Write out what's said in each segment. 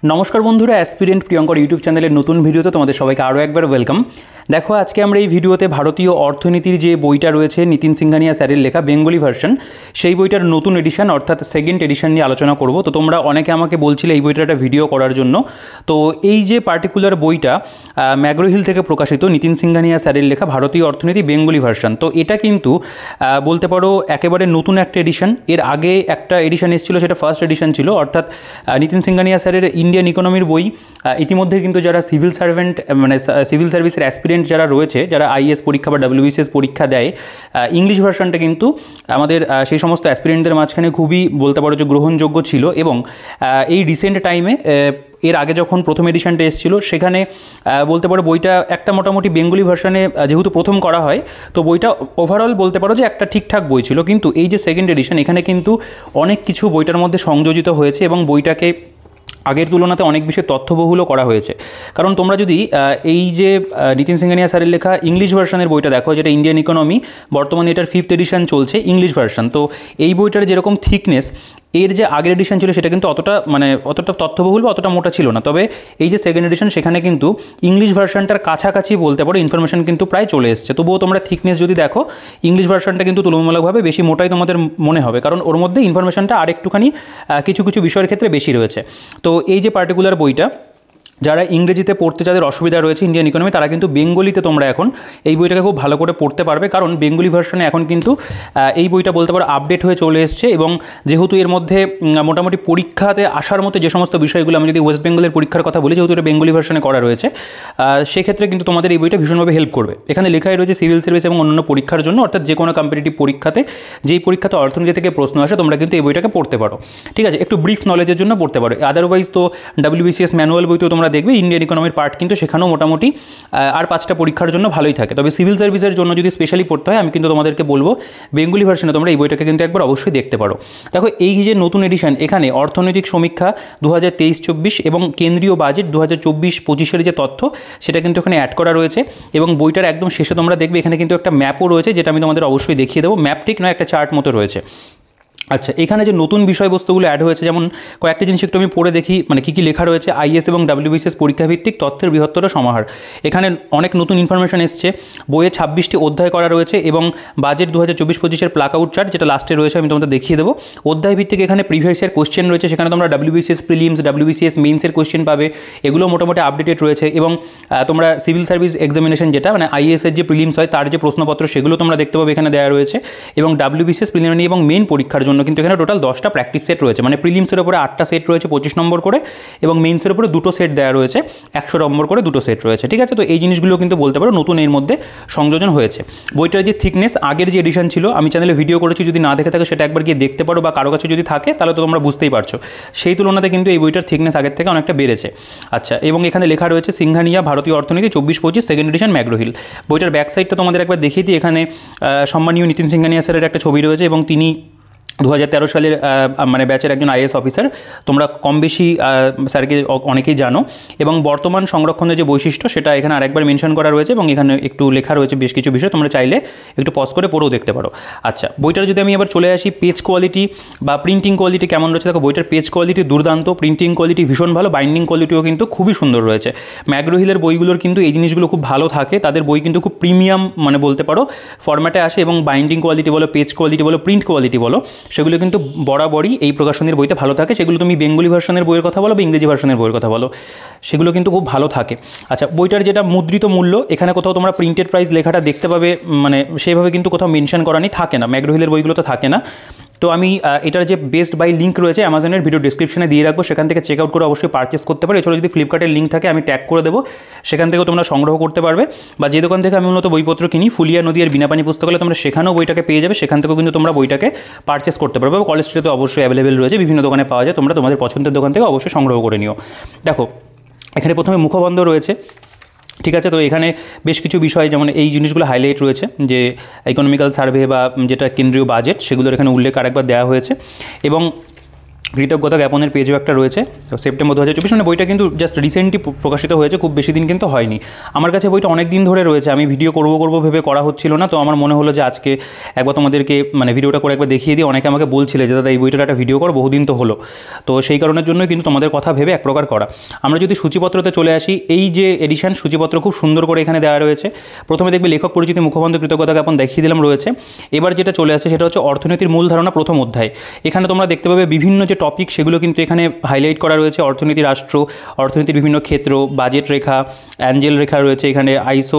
নমস্কার বন্ধুরা, aspirant Priyankar YouTube চ্যানেলের নতুন ভিডিওতে তোমাদের সবাইকে আরও একবার ওয়েলকাম। দেখো, আজকে আমরা এই ভিডিওতে ভারতীয় অর্থনীতির যে বইটা রয়েছে নিতিন সিংহানিয়া স্যারের লেখা বেঙ্গলি ভার্সন, সেই বইটার নতুন এডিশন অর্থাৎ সেকেন্ড এডিশন নিয়ে আলোচনা করব। তো তোমরা অনেকে আমাকে বলছিলে এই বইটার একটা ভিডিও করার জন্য। তো এই যে পার্টিকুলার বইটা ম্যাগ্রো হিল থেকে প্রকাশিত নিতিন সিংহানিয়া স্যারের লেখা ভারতীয় অর্থনীতি বেঙ্গলি ভার্সন, তো এটা কিন্তু বলতে পারো একেবারে নতুন একটা এডিশন। এর আগে একটা এডিশন এসেছিলো, সেটা ফার্স্ট এডিশন ছিল, অর্থাৎ নিতিন সিংহানিয়া স্যারের ইন্ডিয়ান ইকোনমির বই। ইতিমধ্যে কিন্তু যারা সিভিল সার্ভেন্ট মানে সিভিল সার্ভিসের অ্যাসপিরেন্ট যারা রয়েছে, যারা আইএস পরীক্ষা বা ডাব্লিউবিসিএস পরীক্ষা দেয়, ইংলিশ ভার্সনটা কিন্তু আমাদের সেই সমস্ত অ্যাসপিরেন্টদের মাঝখানে খুবই বলতে পারো যে গ্রহণযোগ্য ছিল। এবং এই রিসেন্ট টাইমে এর আগে যখন প্রথম এডিশনটা এসেছিল, সেখানে বলতে পারো বইটা একটা মোটামুটি বেঙ্গলি ভার্সনে যেহেতু প্রথম করা হয়, তো বইটা ওভারঅল বলতে পারো যে একটা ঠিকঠাক বই ছিল। কিন্তু এই যে সেকেন্ড এডিশন, এখানে কিন্তু অনেক কিছু বইটার মধ্যে সংযোজিত হয়েছে এবং বইটাকে আগের তুলনাতে অনেক বেশি তথ্যবহুলও করা হয়েছে। কারণ তোমরা যদি এই যে নিতিন সিংহানিয়া স্যারের লেখা ইংলিশ ভার্সনের বইটা দেখো, যেটা ইন্ডিয়ান ইকোনমি, বর্তমানে এটার 5th এডিশন চলছে ইংলিশ ভার্সন। তো এই বইটার যেরকম থিকনেস, এর যে আগের এডিশন ছিল সেটা কিন্তু অতটা তথ্যবহুল বা অতটা মোটা ছিল না। তবে এই যে সেকেন্ড এডিশন, সেখানে কিন্তু ইংলিশ ভার্সনটার কাছাকাছি বলতে পারো ইনফরমেশন কিন্তু প্রায় চলে এসছে। তবুও তোমরা থিকনেস যদি দেখো, ইংলিশ ভার্সনটা কিন্তু তুলনামূলকভাবে বেশি মোটাই তোমাদের মনে হবে, কারণ ওর মধ্যে ইনফরমেশনটা আরেকটুখানি কিছু কিছু বিষয়ের ক্ষেত্রে বেশি রয়েছে। তো এই যে পার্টিকুলার বইটা, যারা ইংরেজিতে পড়তে যাদের অসুবিধা রয়েছে ইন্ডিয়ান ইকোনমি, তারা কিন্তু বেঙ্গলিতে তোমরা এখন এই বইটাকে খুব ভালো করে পড়তে পারবে। কারণ বেঙ্গলি ভার্সনে এখন কিন্তু এই বইটা বলতে পারো আপডেট হয়ে চলে এসছে। এবং যেহেতু এর মধ্যে মোটামুটি পরীক্ষাতে আসার মতো যে সমস্ত বিষয়গুলো, আমি যদি ওয়েস্ট বেঙ্গলের পরীক্ষার কথা বলি, যেহেতু এটা বেঙ্গলি ভার্সনে করা রয়েছে, সেক্ষেত্রে কিন্তু তোমাদের এই বইটা ভীষণভাবে হেল্প করবে। এখানে লেখাই রয়েছে সিভিল সার্ভিস এবং অন্যান্য পরীক্ষার জন্য, অর্থাৎ যে কোনো কম্পিটিটিভ পরীক্ষাতে, যেই পরীক্ষাতে অর্থনীতি থেকে প্রশ্ন আসে, তোমরা কিন্তু এই বইটাকে পড়তে পারো। ঠিক আছে, একটু ব্রিফ নলেজের জন্য পড়তে পারো। আদারওয়াইজ তো ডাব্লিউবিসিএস ম্যানুয়াল বইতেও তোমরা দেখবে ইন্ডিয়ান ইকোনমি পার্ট কিন্তু সেখানেও মোটামুটি আর 5টা পরীক্ষার জন্য ভালোই থাকে। তবে সিভিল সার্ভিসের জন্য যদি স্পেশালি পড়তে হয়, আমি কিন্তু তোমাদেরকে বলবো বেঙ্গলি ভার্সনে তোমরা এই বইটাকে কিন্তু একবার অবশ্যই দেখতে পারো। দেখো, এই যে নতুন এডিশন, এখানে অর্থনৈতিক সমীক্ষা 2023-24 এবং কেন্দ্রীয় বাজেট 2024-25-এর যে তথ্য, সেটা কিন্তু এখানে অ্যাড করা রয়েছে। এবং বইটার একদম শেষে তোমরা দেখবে এখানে কিন্তু একটা ম্যাপও রয়েছে, যেটা আমি তোমাদের অবশ্যই দেখিয়ে দেবো। ম্যাপ ঠিক নয়, একটা চার্ট মতো রয়েছে। আচ্ছা, এখানে যে নতুন বিষয়বস্তুগুলো অ্যাড হয়েছে, যেমন কয়েকটা জিনিস একটু আমি পড়ে দেখি, মানে কী কী লেখা রয়েছে। আইএস এবং ডাব্লিউবিসিএস পরীক্ষাভিত্তিক তথ্যের বৃহত্তর সমাহার, এখানে অনেক নতুন ইনফরমেশন এসছে। বইয়ে 26টি অধ্যায় করা রয়েছে এবং বাজেট 2024-25-এর প্লাক আউট চার্ট, যেটা লাস্টে রয়েছে, আমি তোমাদের দেখিয়ে দেবো। অধ্যায় ভিত্তিক এখানে প্রিভিয়াস ইয়ার কোশ্চেন রয়েছে, সেখানে তোমরা ডাব্লিউবিসিএস প্রিলিমস, ডাব্লিউবিসিএস মেইনসের কোশ্চেন পাবে, এগুলো মোটামুটি আপডেটেড রয়েছে। এবং তোমরা সিভিল সার্ভিস এক্সামিনেশন, যেটা মানে আইএসের যে প্রিলিমস হয়, তার যে প্রশ্নপত্র, সেগুলো তোমরা দেখতে পাবে এখানে দেওয়া রয়েছে। এবং ডাব্লিউবিসিএস প্রিলিমিনারি এবং মেইন পরীক্ষার জন্য কিন্তু এখানে টোটাল 10টা প্র্যাকটিস সেট রয়েছে। মানে প্রিলিমসের উপরে 8টা সেট রয়েছে 25 নম্বর করে, এবং মেইনসের উপরে 2টো সেট দেওয়া রয়েছে 100 নম্বর করে, 2টো সেট রয়েছে। ঠিক আছে, তো এই জিনিসগুলো কিন্তু বলতে পারো নতুন এর মধ্যে সংযোজন হয়েছে। বইটার যে থিকনেস, আগের যে এডিশন ছিল, আমি চ্যানেলে ভিডিও করেছি, যদি না দেখে থাকো সেটা একবার গিয়ে দেখতে পারো, বা কারো কাছে যদি থাকে তাহলে তো তোমরা বুঝতেই পারছো। সেই তুলনাতে কিন্তু এই বইটার থিকনেস আগের থেকে অনেকটা বেড়েছে। আচ্ছা, এবং এখানে লেখা রয়েছে সিংহানিয়া ভারতীয় অর্থনীতি 24-25 সেকেন্ড এডিশন ম্যাগ্রো হিল। বইটার ব্যাক সাইডটা তোমাদের একবার দেখিয়ে দিই। এখানে সম্মানীয় নিতিন সিংহানিয়া স্যারের একটা ছবি রয়েছে, এবং তিনি 2013 সালের মানে ব্যাচের একজন আইএস অফিসার। তোমরা কম বেশি স্যারকে অনেকেই জানো। এবং বর্তমান সংরক্ষণের যে বৈশিষ্ট্য, সেটা এখানে আরেকবার মেনশন করা রয়েছে, এবং এখানে একটু লেখা রয়েছে বেশ কিছু বিষয়, তোমরা চাইলে একটু পজ করে পড়েও দেখতে পারো। আচ্ছা, বইটার যদি আমি এবার চলে আসি, পেজ কোয়ালিটি বা প্রিন্টিং কোয়ালিটি কেমন রয়েছে, দেখো বইটার পেজ কোয়ালিটি দুর্দান্ত, প্রিন্টিং কোয়ালিটি ভীষণ ভালো, বাইন্ডিং কোয়ালিটিও কিন্তু খুবই সুন্দর রয়েছে। ম্যাগ্রো হিলের বইগুলোর কিন্তু এই জিনিসগুলো খুব ভালো থাকে, তাদের বই কিন্তু খুব প্রিমিয়াম মানে বলতে পারো ফরম্যাটে আসে, এবং বাইন্ডিং কোয়ালিটি বলো, পেজ কোয়ালিটি বলো, প্রিন্ট কোয়ালিটি বলো, সেগুলো কিন্তু বরাবরই এই প্রকাশনীর বইতে ভালো থাকে। সেগুলো তুমি বেঙ্গলি ভার্সনের বইয়ের কথা বলো বা ইংরেজি ভার্সনের বইয়ের কথা বলো, সেগুলো কিন্তু খুব ভালো থাকে। আচ্ছা, বইটার যেটা মুদ্রিত মূল্য, এখানে কোথাও তোমরা প্রিন্টেড প্রাইস লেখাটা দেখতে পাবে, মানে সেইভাবে কিন্তু কোথাও মেনশন করা নেই, থাকে না, ম্যাগ্রো হিলের বইগুলো তো থাকে না। তো আমি এটার যে বেস্ট বাই লিঙ্ক রয়েছে অ্যামাজনের ভিডিও ডিসক্রিপশনে দিয়ে রাখবো, সেখান থেকে চেক আউট করে অবশ্যই পারচেস করতে পারো। এছাড়া যদি ফ্লিপকার্টের লিঙ্ক থাকে আমি ট্যাগ করে দেবো, সেখান থেকেও তোমরা সংগ্রহ করতে পারবে। বা যে দোকান থেকে আমি মূলত বইপত্র কিনি, ফুলিয়া নদী আর বিনাপানি পুস্তকালয়, তোমরা সেখানেও বইটাকে পেয়ে যাবে, সেখান থেকেও কিন্তু তোমরা বইটাকে পারচেস করতে পারবে। কলেজ স্ট্রিটে অবশ্যই অ্যাভেলেবেল রয়েছে, বিভিন্ন দোকানে পাওয়া যায়, তোমরা তোমাদের পছন্দের দোকান থেকে অবশ্যই সংগ্রহ করে নিও। দেখো, এখানে প্রথমে মুখবন্ধ রয়েছে। ঠিক আছে, তো এখানে বেশ কিছু বিষয়, যেমন এই জিনিসগুলো হাইলাইট রয়েছে, যে ইকোনমিক্যাল সার্ভে বা যেটা কেন্দ্রীয় বাজেট, সেগুলোর এখানে উল্লেখ আরেকবার দেওয়া হয়েছে। এবং কৃতজ্ঞতা জ্ঞাপনের পেজও একটা রয়েছে সেপ্টেম্বর 2024, মানে বইটা কিন্তু জাস্ট রিসেন্টলি প্রকাশিত হয়েছে, খুব বেশি দিন কিন্তু হয়নি। আমার কাছে বইটা অনেক দিন ধরে রয়েছে, আমি ভিডিও করবো ভেবে করা হচ্ছিল না, তো আমার মনে হলো যে আজকে একবার তোমাদেরকে মানে ভিডিওটা করে একবার দেখিয়ে দিই। অনেকে আমাকে বলছিলে যে দাদা এই বইটার একটা ভিডিও কর, বহুদিন তো হলো, তো সেই কারণের জন্যই কিন্তু তোমাদের কথা ভেবে এক প্রকার করা। আমরা যদি সূচিপত্রতে চলে আসি, এই যে এডিশন সূচিপত্র খুব সুন্দর করে এখানে দেওয়া রয়েছে। প্রথমে দেখবে লেখক পরিচিতি, মুখবন্ধ, কৃতজ্ঞতা জ্ঞাপন দেখিয়ে দিলাম রয়েছে। এবার যেটা চলে আসে সেটা হচ্ছে অর্থনীতির মূল ধারণা প্রথম অধ্যায়। এখানে তোমরা দেখতে পাবে বিভিন্ন যে টপিক সেগুলো কিন্তু এখানে হাইলাইট করা রয়েছে। অর্থনীতি, রাষ্ট্র, অর্থনীতির বিভিন্ন ক্ষেত্র, বাজেট রেখা, অ্যাঞ্জেল রেখা রয়েছে, এখানে আইসো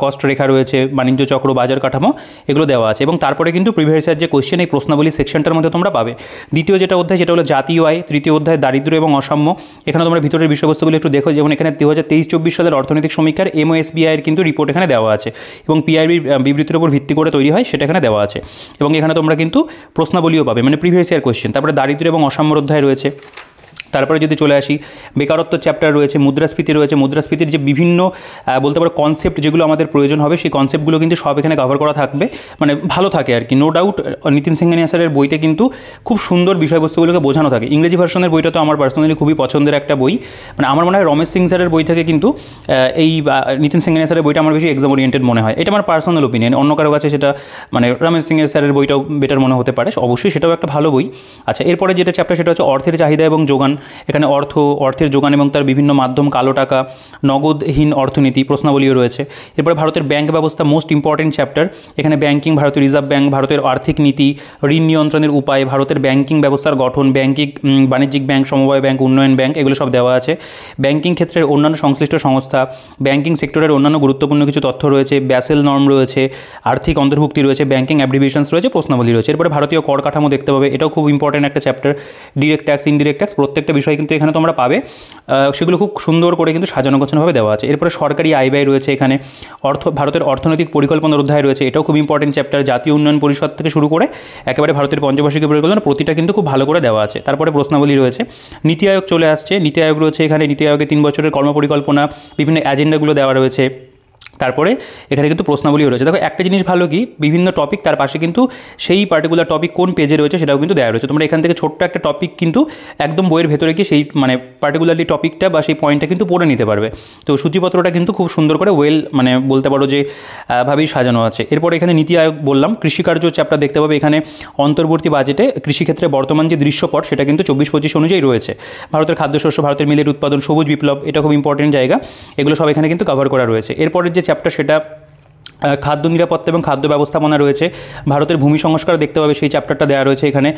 কস্ট রেখা রয়েছে, বাণিজ্য চক্র, বাজার কাঠামো, এগুলো দেওয়া আছে। এবং তারপরে কিন্তু প্রিভিয়াস ইয়ার যে কোশ্চেন এই প্রশ্নাবলী সেকশনটার মধ্যে তোমরা পাবে। দ্বিতীয় যেটা অধ্যায় সেটা হলো জাতীয় আয়। তৃতীয় অধ্যায় দারিদ্র এবং অসাম্য। এখানে তোমরা ভিতরের বিষয়বস্তুগুলো একটু দেখো, যেমন এখানে 2023-24 সালের অর্থনৈতিক সমীক্ষার MOSBI-এর কিন্তু রিপোর্ট এখানে দেওয়া আছে এবং PIBর বিবৃতির উপর ভিত্তি করে তৈরি হয়, সেটা এখানে দেওয়া আছে। এবং এখানে তোমরা কিন্তু প্রশ্নাবলীও পাবে, মানে প্রিভিয়াস ইয়ার কোশ্চেন। তারপরে দারিদ্র এবং অসাম্যর অধ্যায় রয়েছে। তারপরে যদি চলে আসি, বেকারত্ব চ্যাপ্টার রয়েছে, মুদ্রাস্ফীতি রয়েছে। মুদ্রাস্ফীতির যে বিভিন্ন বলতে পারো কনসেপ্ট যেগুলো আমাদের প্রয়োজন হবে, সেই কনসেপ্টগুলো কিন্তু সব এখানে কভার করা থাকবে, মানে ভালো থাকে আর কি। নো ডাউট নিতিন সিংহানিয়া স্যারের বইতে কিন্তু খুব সুন্দর বিষয়বস্তুগুলোকে বোঝানো থাকে। ইংরেজি ভার্সনের বইটা তো আমার পার্সোনালি খুবই পছন্দের একটা বই, মানে আমার মনে হয় রমেশ সিং স্যারের বই থেকে কিন্তু এই নিতিন সিংহানিয়া স্যারের বইটা আমার বেশি এক্সাম ওরিয়েন্টেড মনে হয়। এটা আমার পার্সোনাল ওপিনিয়ন, অন্য কারো কাছে সেটা মানে রমেশ সিং স্যারের বইটাও বেটার মনে হতে পারে, অবশ্যই সেটাও একটা ভালো বই। আচ্ছা, এরপরে যেটা চ্যাপ্টার সেটা হচ্ছে অর্থের চাহিদা এবং যোগান। এখানে অর্থের যোগান এবং তার বিভিন্ন মাধ্যম, কালো টাকা, নগদহীন অর্থনীতি, প্রশ্নাবলীও রয়েছে। এরপরে ভারতের ব্যাংক ব্যবস্থা, মোস্ট ইম্পর্টেন্ট চ্যাপ্টার। এখানে ব্যাংকিং, ভারতীয় রিজার্ভ ব্যাংক, ভারতের আর্থিক নীতি, ঋণ নিয়ন্ত্রণের উপায়, ভারতের ব্যাংকিং ব্যবস্থার গঠন, বাণিজ্যিক ব্যাংক, সমবায় ব্যাংক, উন্নয়ন ব্যাংক, এগুলো সব দেওয়া আছে। ব্যাংকিং ক্ষেত্রের অন্যান্য সংশ্লিষ্ট সংস্থা, ব্যাংকিং সেক্টরের অন্যান্য গুরুত্বপূর্ণ কিছু তথ্য রয়েছে, ব্যাসেল নর্ম রয়েছে, আর্থিক অন্তর্ভুক্তি রয়েছে, ব্যাংকিং অ্যাব্রিভিয়েশনস রয়েছে, প্রশ্নাবলী রয়েছে। এরপরে ভারতীয় কর কাঠামো দেখতে পাবে, এটাও খুব ইম্পর্টেন্ট একটা chapter. Direct tax, indirect tax, প্রত্যেকটা বিষয় কিন্তু এখানে তোমরা পাবে, সেগুলো খুব সুন্দর করে কিন্তু সাজানো গোছানোভাবে দেওয়া আছে। এরপরে সরকারি আয় ব্যয় রয়েছে, এখানে ভারতের অর্থনৈতিক পরিকল্পনার অধ্যায় রয়েছে, এটাও খুব ইম্পর্টেন্ট চ্যাপ্টার। জাতীয় উন্নয়ন পরিষদ থেকে শুরু করে একেবারে ভারতের পঞ্চবার্ষিকী পরিকল্পনা প্রতিটা কিন্তু খুব ভালো করে দেওয়া আছে। তারপরে প্রশ্নাবলী রয়েছে। নীতি আয়োগ চলে আসছে, নীতি আয়োগ রয়েছে এখানে, নীতি আয়োগে 3 বছরের কর্মপরিকল্পনা, বিভিন্ন এজেন্ডাগুলো দেওয়া রয়েছে। তারপরে এখানে কিন্তু প্রশ্নাবলীও রয়েছে। দেখো একটা জিনিস ভালো কি, বিভিন্ন টপিক তার পাশে কিন্তু সেই পার্টিকুলার টপিক কোন পেজে রয়েছে সেটাও কিন্তু দেওয়া রয়েছে। তোমরা এখান থেকে ছোট্ট একটা টপিক কিন্তু একদম বইয়ের ভেতরে গিয়ে সেই মানে পার্টিকুলারলি টপিকটা বা সেই পয়েন্টটা কিন্তু পড়ে নিতে পারবে। তো সূচিপত্রটা কিন্তু খুব সুন্দর করে মানে বলতে পারো যে ভাবেই সাজানো আছে। এরপর এখানে নীতি আয়োগ বললাম, কৃষিকার্য চ্যাপ্টার দেখতে পাবে। এখানে অন্তর্বর্তী বাজেটে কৃষিক্ষেত্রে বর্তমান যে দৃশ্যপট সেটা কিন্তু 24-25 অনুযায়ী রয়েছে। ভারতের খাদ্যশস্য, ভারতের মিলেট উৎপাদন, সবুজ বিপ্লব, এটা খুব ইম্পর্টেন্ট জায়গা, এগুলো সব এখানে কিন্তু কভার করা রয়েছে। এরপরের যে চ্যাপ্টার সেটা খাদ্য নিরাপত্তা এবং খাদ্য ব্যবস্থাপনা রয়েছে। ভারতের ভূমি সংস্কার দেখতে পাবে, সেই চ্যাপ্টারটা দেওয়া রয়েছে এখানে।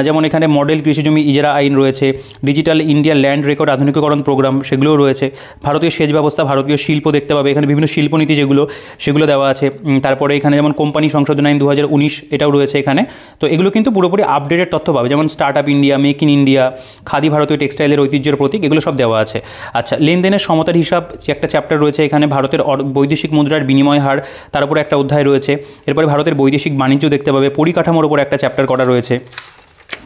যেমন এখানে মডেল কৃষিজমি ইজারা আইন রয়েছে, ডিজিটাল ইন্ডিয়া ল্যান্ড রেকর্ড আধুনিকীকরণ প্রোগ্রাম, সেগুলোও রয়েছে। ভারতীয় সেচ ব্যবস্থা, ভারতীয় শিল্প দেখতে পাবে, এখানে বিভিন্ন শিল্পনীতি যেগুলো সেগুলো দেওয়া আছে। তারপরে এখানে যেমন কোম্পানি সংশোধন আইন 2019, এটাও রয়েছে এখানে। তো এগুলো কিন্তু পুরোপুরি আপডেটেড তথ্য পাবে, যেমন start up India, make in India, khadi ভারতীয় টেক্সটাইলের ঐতিহ্যের প্রতীক, এগুলো সব দেওয়া আছে। আচ্ছা, লেনদেনের সমতার হিসাব যে একটা চ্যাপ্টার রয়েছে এখানে, ভারতের বৈদেশিক মুদ্রার বিনিময় হার, তার উপরে একটা অধ্যায় রয়েছে। এরপরে ভারতের বৈদেশিক বাণিজ্য দেখতে পাবে, পরিকাঠামোর উপর একটা চ্যাপ্টার করা রয়েছে।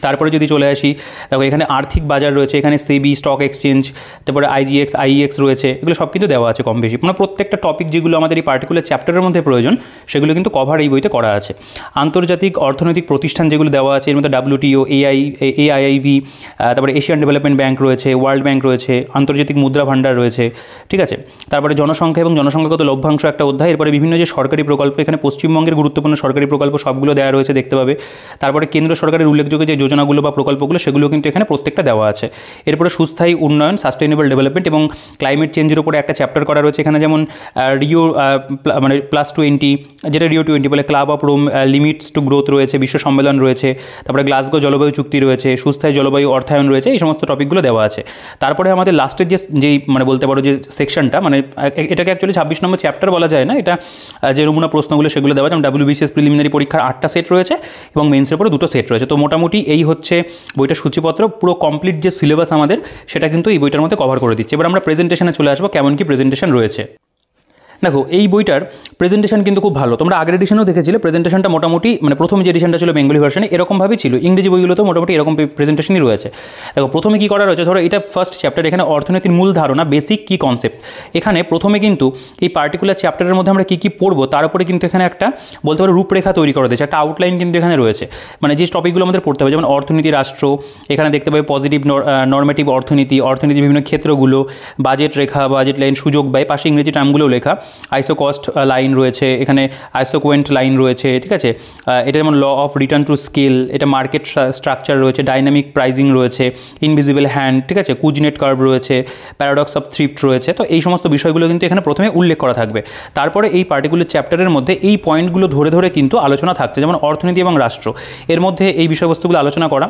তারপরে যদি চলে আসি, দেখো এখানে আর্থিক বাজার রয়েছে, এখানে সেবি, স্টক এক্সচেঞ্জ, তারপরে IGX, IEX রয়েছে, এগুলো সব কিন্তু দেওয়া আছে কম বেশি। মানে প্রত্যেকটা টপিক যেগুলো আমাদের এই পার্টিকুলার চ্যাপ্টারের মধ্যে প্রয়োজন সেগুলো কিন্তু কভার এই বইতে করা আছে। আন্তর্জাতিক অর্থনৈতিক প্রতিষ্ঠান যেগুলো দেওয়া আছে এর মধ্যে WTO, AIIB, তারপরে এশিয়ান ডেভেলপমেন্ট ব্যাংক রয়েছে, ওয়ার্ল্ড ব্যাংক রয়েছে, আন্তর্জাতিক মুদ্রা ভাণ্ডার রয়েছে, ঠিক আছে। তারপরে জনসংখ্যা এবং জনসংখ্যাগত লভ্যাংশ একটা অধ্যায়। এরপরে বিভিন্ন যে সরকারি প্রকল্প, এখানে পশ্চিমবঙ্গের গুরুত্বপূর্ণ সরকারি প্রকল্প সবগুলো দেওয়া রয়েছে দেখতে পাবে। তারপরে কেন্দ্র সরকারের উল্লেখযোগ্য যে যোজনাগুলো বা প্রকল্পগুলো সেগুলো কিন্তু এখানে প্রত্যেকটা দেওয়া আছে। এরপরে সুস্থায়ী উন্নয়ন, সাস্টেইনেবল ডেভেলপমেন্ট এবং ক্লাইমেট চেঞ্জের উপরে একটা চ্যাপ্টার করা রয়েছে এখানে, যেমন রিও মানে +20, যেটা রিও 20 বলে, club of Rome, limits to growth রয়েছে, বিশ্ব সম্মেলন রয়েছে, তারপরে গ্লাসগো জলবায়ু চুক্তি রয়েছে, সুস্থায়ী জলবায়ু অর্থায়ন রয়েছে, এই সমস্ত টপিকগুলো দেওয়া আছে। তারপরে আমাদের লাস্টের যেই মানে বলতে পারো যে সেকশনটা, মানে এটাকে অ্যাকচুয়ালি 26 নম্বর চ্যাপ্টার বলা যায় না, এটা যে নমুনা প্রশ্নগুলো সেগুলো দেওয়া, যেমন WBCS প্রিলিমিনারি পরীক্ষার 8টা সেট রয়েছে এবং মেন্সের উপরে 2টো সেট রয়েছে। তো মোটামুটি এই হচ্ছে বইটার সূচিপত্র। পুরো কমপ্লিট যে সিলেবাস আমাদের সেটা কিন্তু এই বইটার মধ্যে কভার করে দিচ্ছে। এবার আমরা প্রেজেন্টেশনে চলে আসবো, কেমন কি প্রেজেন্টেশন রয়েছে। দেখো এই বইটার প্রেজেন্টেশন কিন্তু খুব ভালো, তোমরা আগের এডিশনেও দেখেছিলে প্রেজেন্টেশনটা মোটামুটি মানে প্রথম যে এডিশনটা ছিল বেঙ্গলি ভার্সনে এরকমভাবেই ছিল, ইংরেজি বইগুলোতেও মোটামুটি এরকম প্রেজেন্টেশনই রয়েছে। দেখো প্রথমে কী করা রয়েছে, ধরো এটা ফার্স্ট চ্যাপ্টার, এখানে অর্থনীতির মূল ধারণা বেসিক কি কনসেপ্ট। এখানে প্রথমে কিন্তু এই পার্টিকুলার চ্যাপ্টারের মধ্যে আমরা কী কী পড়বো তার উপরে কিন্তু এখানে একটা বলতে পারো রূপরেখা তৈরি করা দিয়েছে, একটা আউটলাইন কিন্তু এখানে রয়েছে, মানে যে টপিকগুলো আমাদের পড়তে হবে, যেমন অর্থনীতি রাষ্ট্র, এখানে দেখতে পাবে পজিটিভ নর্মেটিভ অর্থনীতি, অর্থনীতির বিভিন্ন ক্ষেত্রগুলো, বাজেট রেখা, বাজেট লাইন, সুযোগ ব্যয়, পাশে ইংরেজি টার্মগুলোও লেখা, আইসো কস্ট লাইন রয়েছে, এখানে আইসোকোয়েন্ট লাইন রয়েছে, ঠিক আছে। এটা যেমন law of return to scale, এটা মার্কেট স্ট্রাকচার রয়েছে, ডাইনামিক প্রাইজিং রয়েছে, ইনভিজিবল হ্যান্ড, ঠিক আছে, কুজনেট কার্ভ রয়েছে, প্যারাডক্স অফ থ্রিফট রয়েছে। তো এই সমস্ত বিষয়গুলো কিন্তু এখানে প্রথমে উল্লেখ করা থাকবে, তারপরে এই পার্টিকুলার চ্যাপ্টারের মধ্যে এই পয়েন্টগুলো ধরে ধরে কিন্তু আলোচনা থাকছে, যেমন অর্থনীতি এবং রাষ্ট্র, এর মধ্যে এই বিষয়বস্তুগুলো আলোচনা করা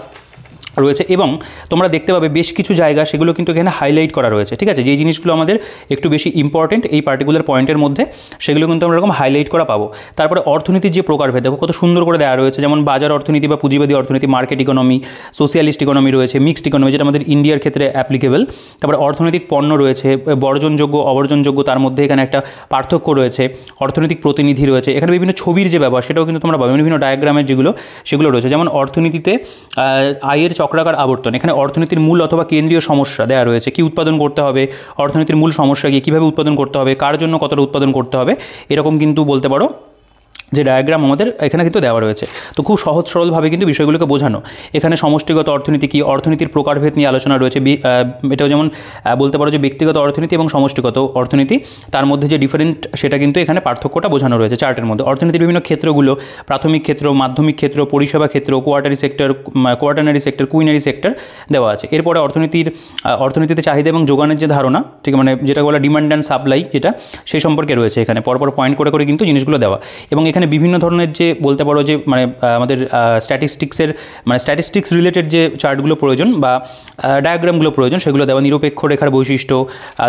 রয়েছে। এবং তোমরা দেখতে পাবে বেশ কিছু জায়গা সেগুলো কিন্তু এখানে হাইলাইট করা রয়েছে, ঠিক আছে, যেই জিনিসগুলো আমাদের একটু বেশি ইম্পর্টেন্ট এই পার্টিকুলার পয়েন্টের মধ্যে সেগুলো কিন্তু আমরা এরকম হাইলাইট করা পাবো। তারপরে অর্থনীতির যে প্রকারভেদ দেখো কত সুন্দর করে দেওয়া রয়েছে, যেমন বাজার অর্থনীতি বা পুঁজিবাদী অর্থনীতি, মার্কেট ইকোনমি, সোশিয়ালিস্ট ইকোনমি রয়েছে, মিক্সড ইকোনমি যেটা আমাদের ইন্ডিয়ার ক্ষেত্রে অ্যাপ্লিকেবল। তারপরে অর্থনৈতিক পণ্য রয়েছে, বর্জনযোগ্য অবর্জনযোগ্য, তার মধ্যে এখানে একটা পার্থক্য রয়েছে, অর্থনৈতিক প্রতিনিধি রয়েছে, এখানে বিভিন্ন ছবির যে ব্যবহার সেটাও কিন্তু তোমরা পাবে, বিভিন্ন ডায়াগ্রামের যেগুলো সেগুলো রয়েছে, যেমন অর্থনীতিতে আয়ের চক্রাকার আবর্তন, এখানে অর্থনীতির মূল অথবা কেন্দ্রীয় সমস্যা দেওয়া রয়েছে, কী উৎপাদন করতে হবে, অর্থনীতির মূল সমস্যা কী, কীভাবে উৎপাদন করতে হবে, কার জন্য কতটা উৎপাদন করতে হবে, এরকম কিন্তু বলতে পারো যে ডায়াগ্রাম আমাদের এখানে কিন্তু দেওয়া রয়েছে। তো খুব সহজ সরলভাবে কিন্তু বিষয়গুলোকে বোঝানো। এখানে সমষ্টিগত অর্থনীতি কী, অর্থনীতির প্রকারভেদ নিয়ে আলোচনা রয়েছে, এটাও যেমন বলতে পারো যে ব্যক্তিগত অর্থনীতি এবং সমষ্টিগত অর্থনীতি, তার মধ্যে যে ডিফারেন্ট সেটা কিন্তু এখানে পার্থক্যটা বোঝানো রয়েছে চার্টের মধ্যে। অর্থনীতির বিভিন্ন ক্ষেত্রগুলো, প্রাথমিক ক্ষেত্র, মাধ্যমিক ক্ষেত্র, পরিষেবা ক্ষেত্র, কোয়াটার্নারি সেক্টর, কুইনারি সেক্টর দেওয়া আছে। এরপরে অর্থনীতিতে চাহিদা এবং যোগানের যে ধারণা, ঠিক মানে যেটা বলা ডিমান্ড অ্যান্ড সাপ্লাই, যেটা সেই সম্পর্কে রয়েছে এখানে পরপর পয়েন্ট করে করে কিন্তু জিনিসগুলো দেওয়া। এবং এখানে বিভিন্ন ধরনের যে বলতে পারো যে মানে আমাদের স্ট্যাটিস্টিক্স রিলেটেড যে চার্টগুলো প্রয়োজন বা ডায়াগ্রামগুলো প্রয়োজন সেগুলো দেওয়া, নিরপেক্ষ রেখার বৈশিষ্ট্য,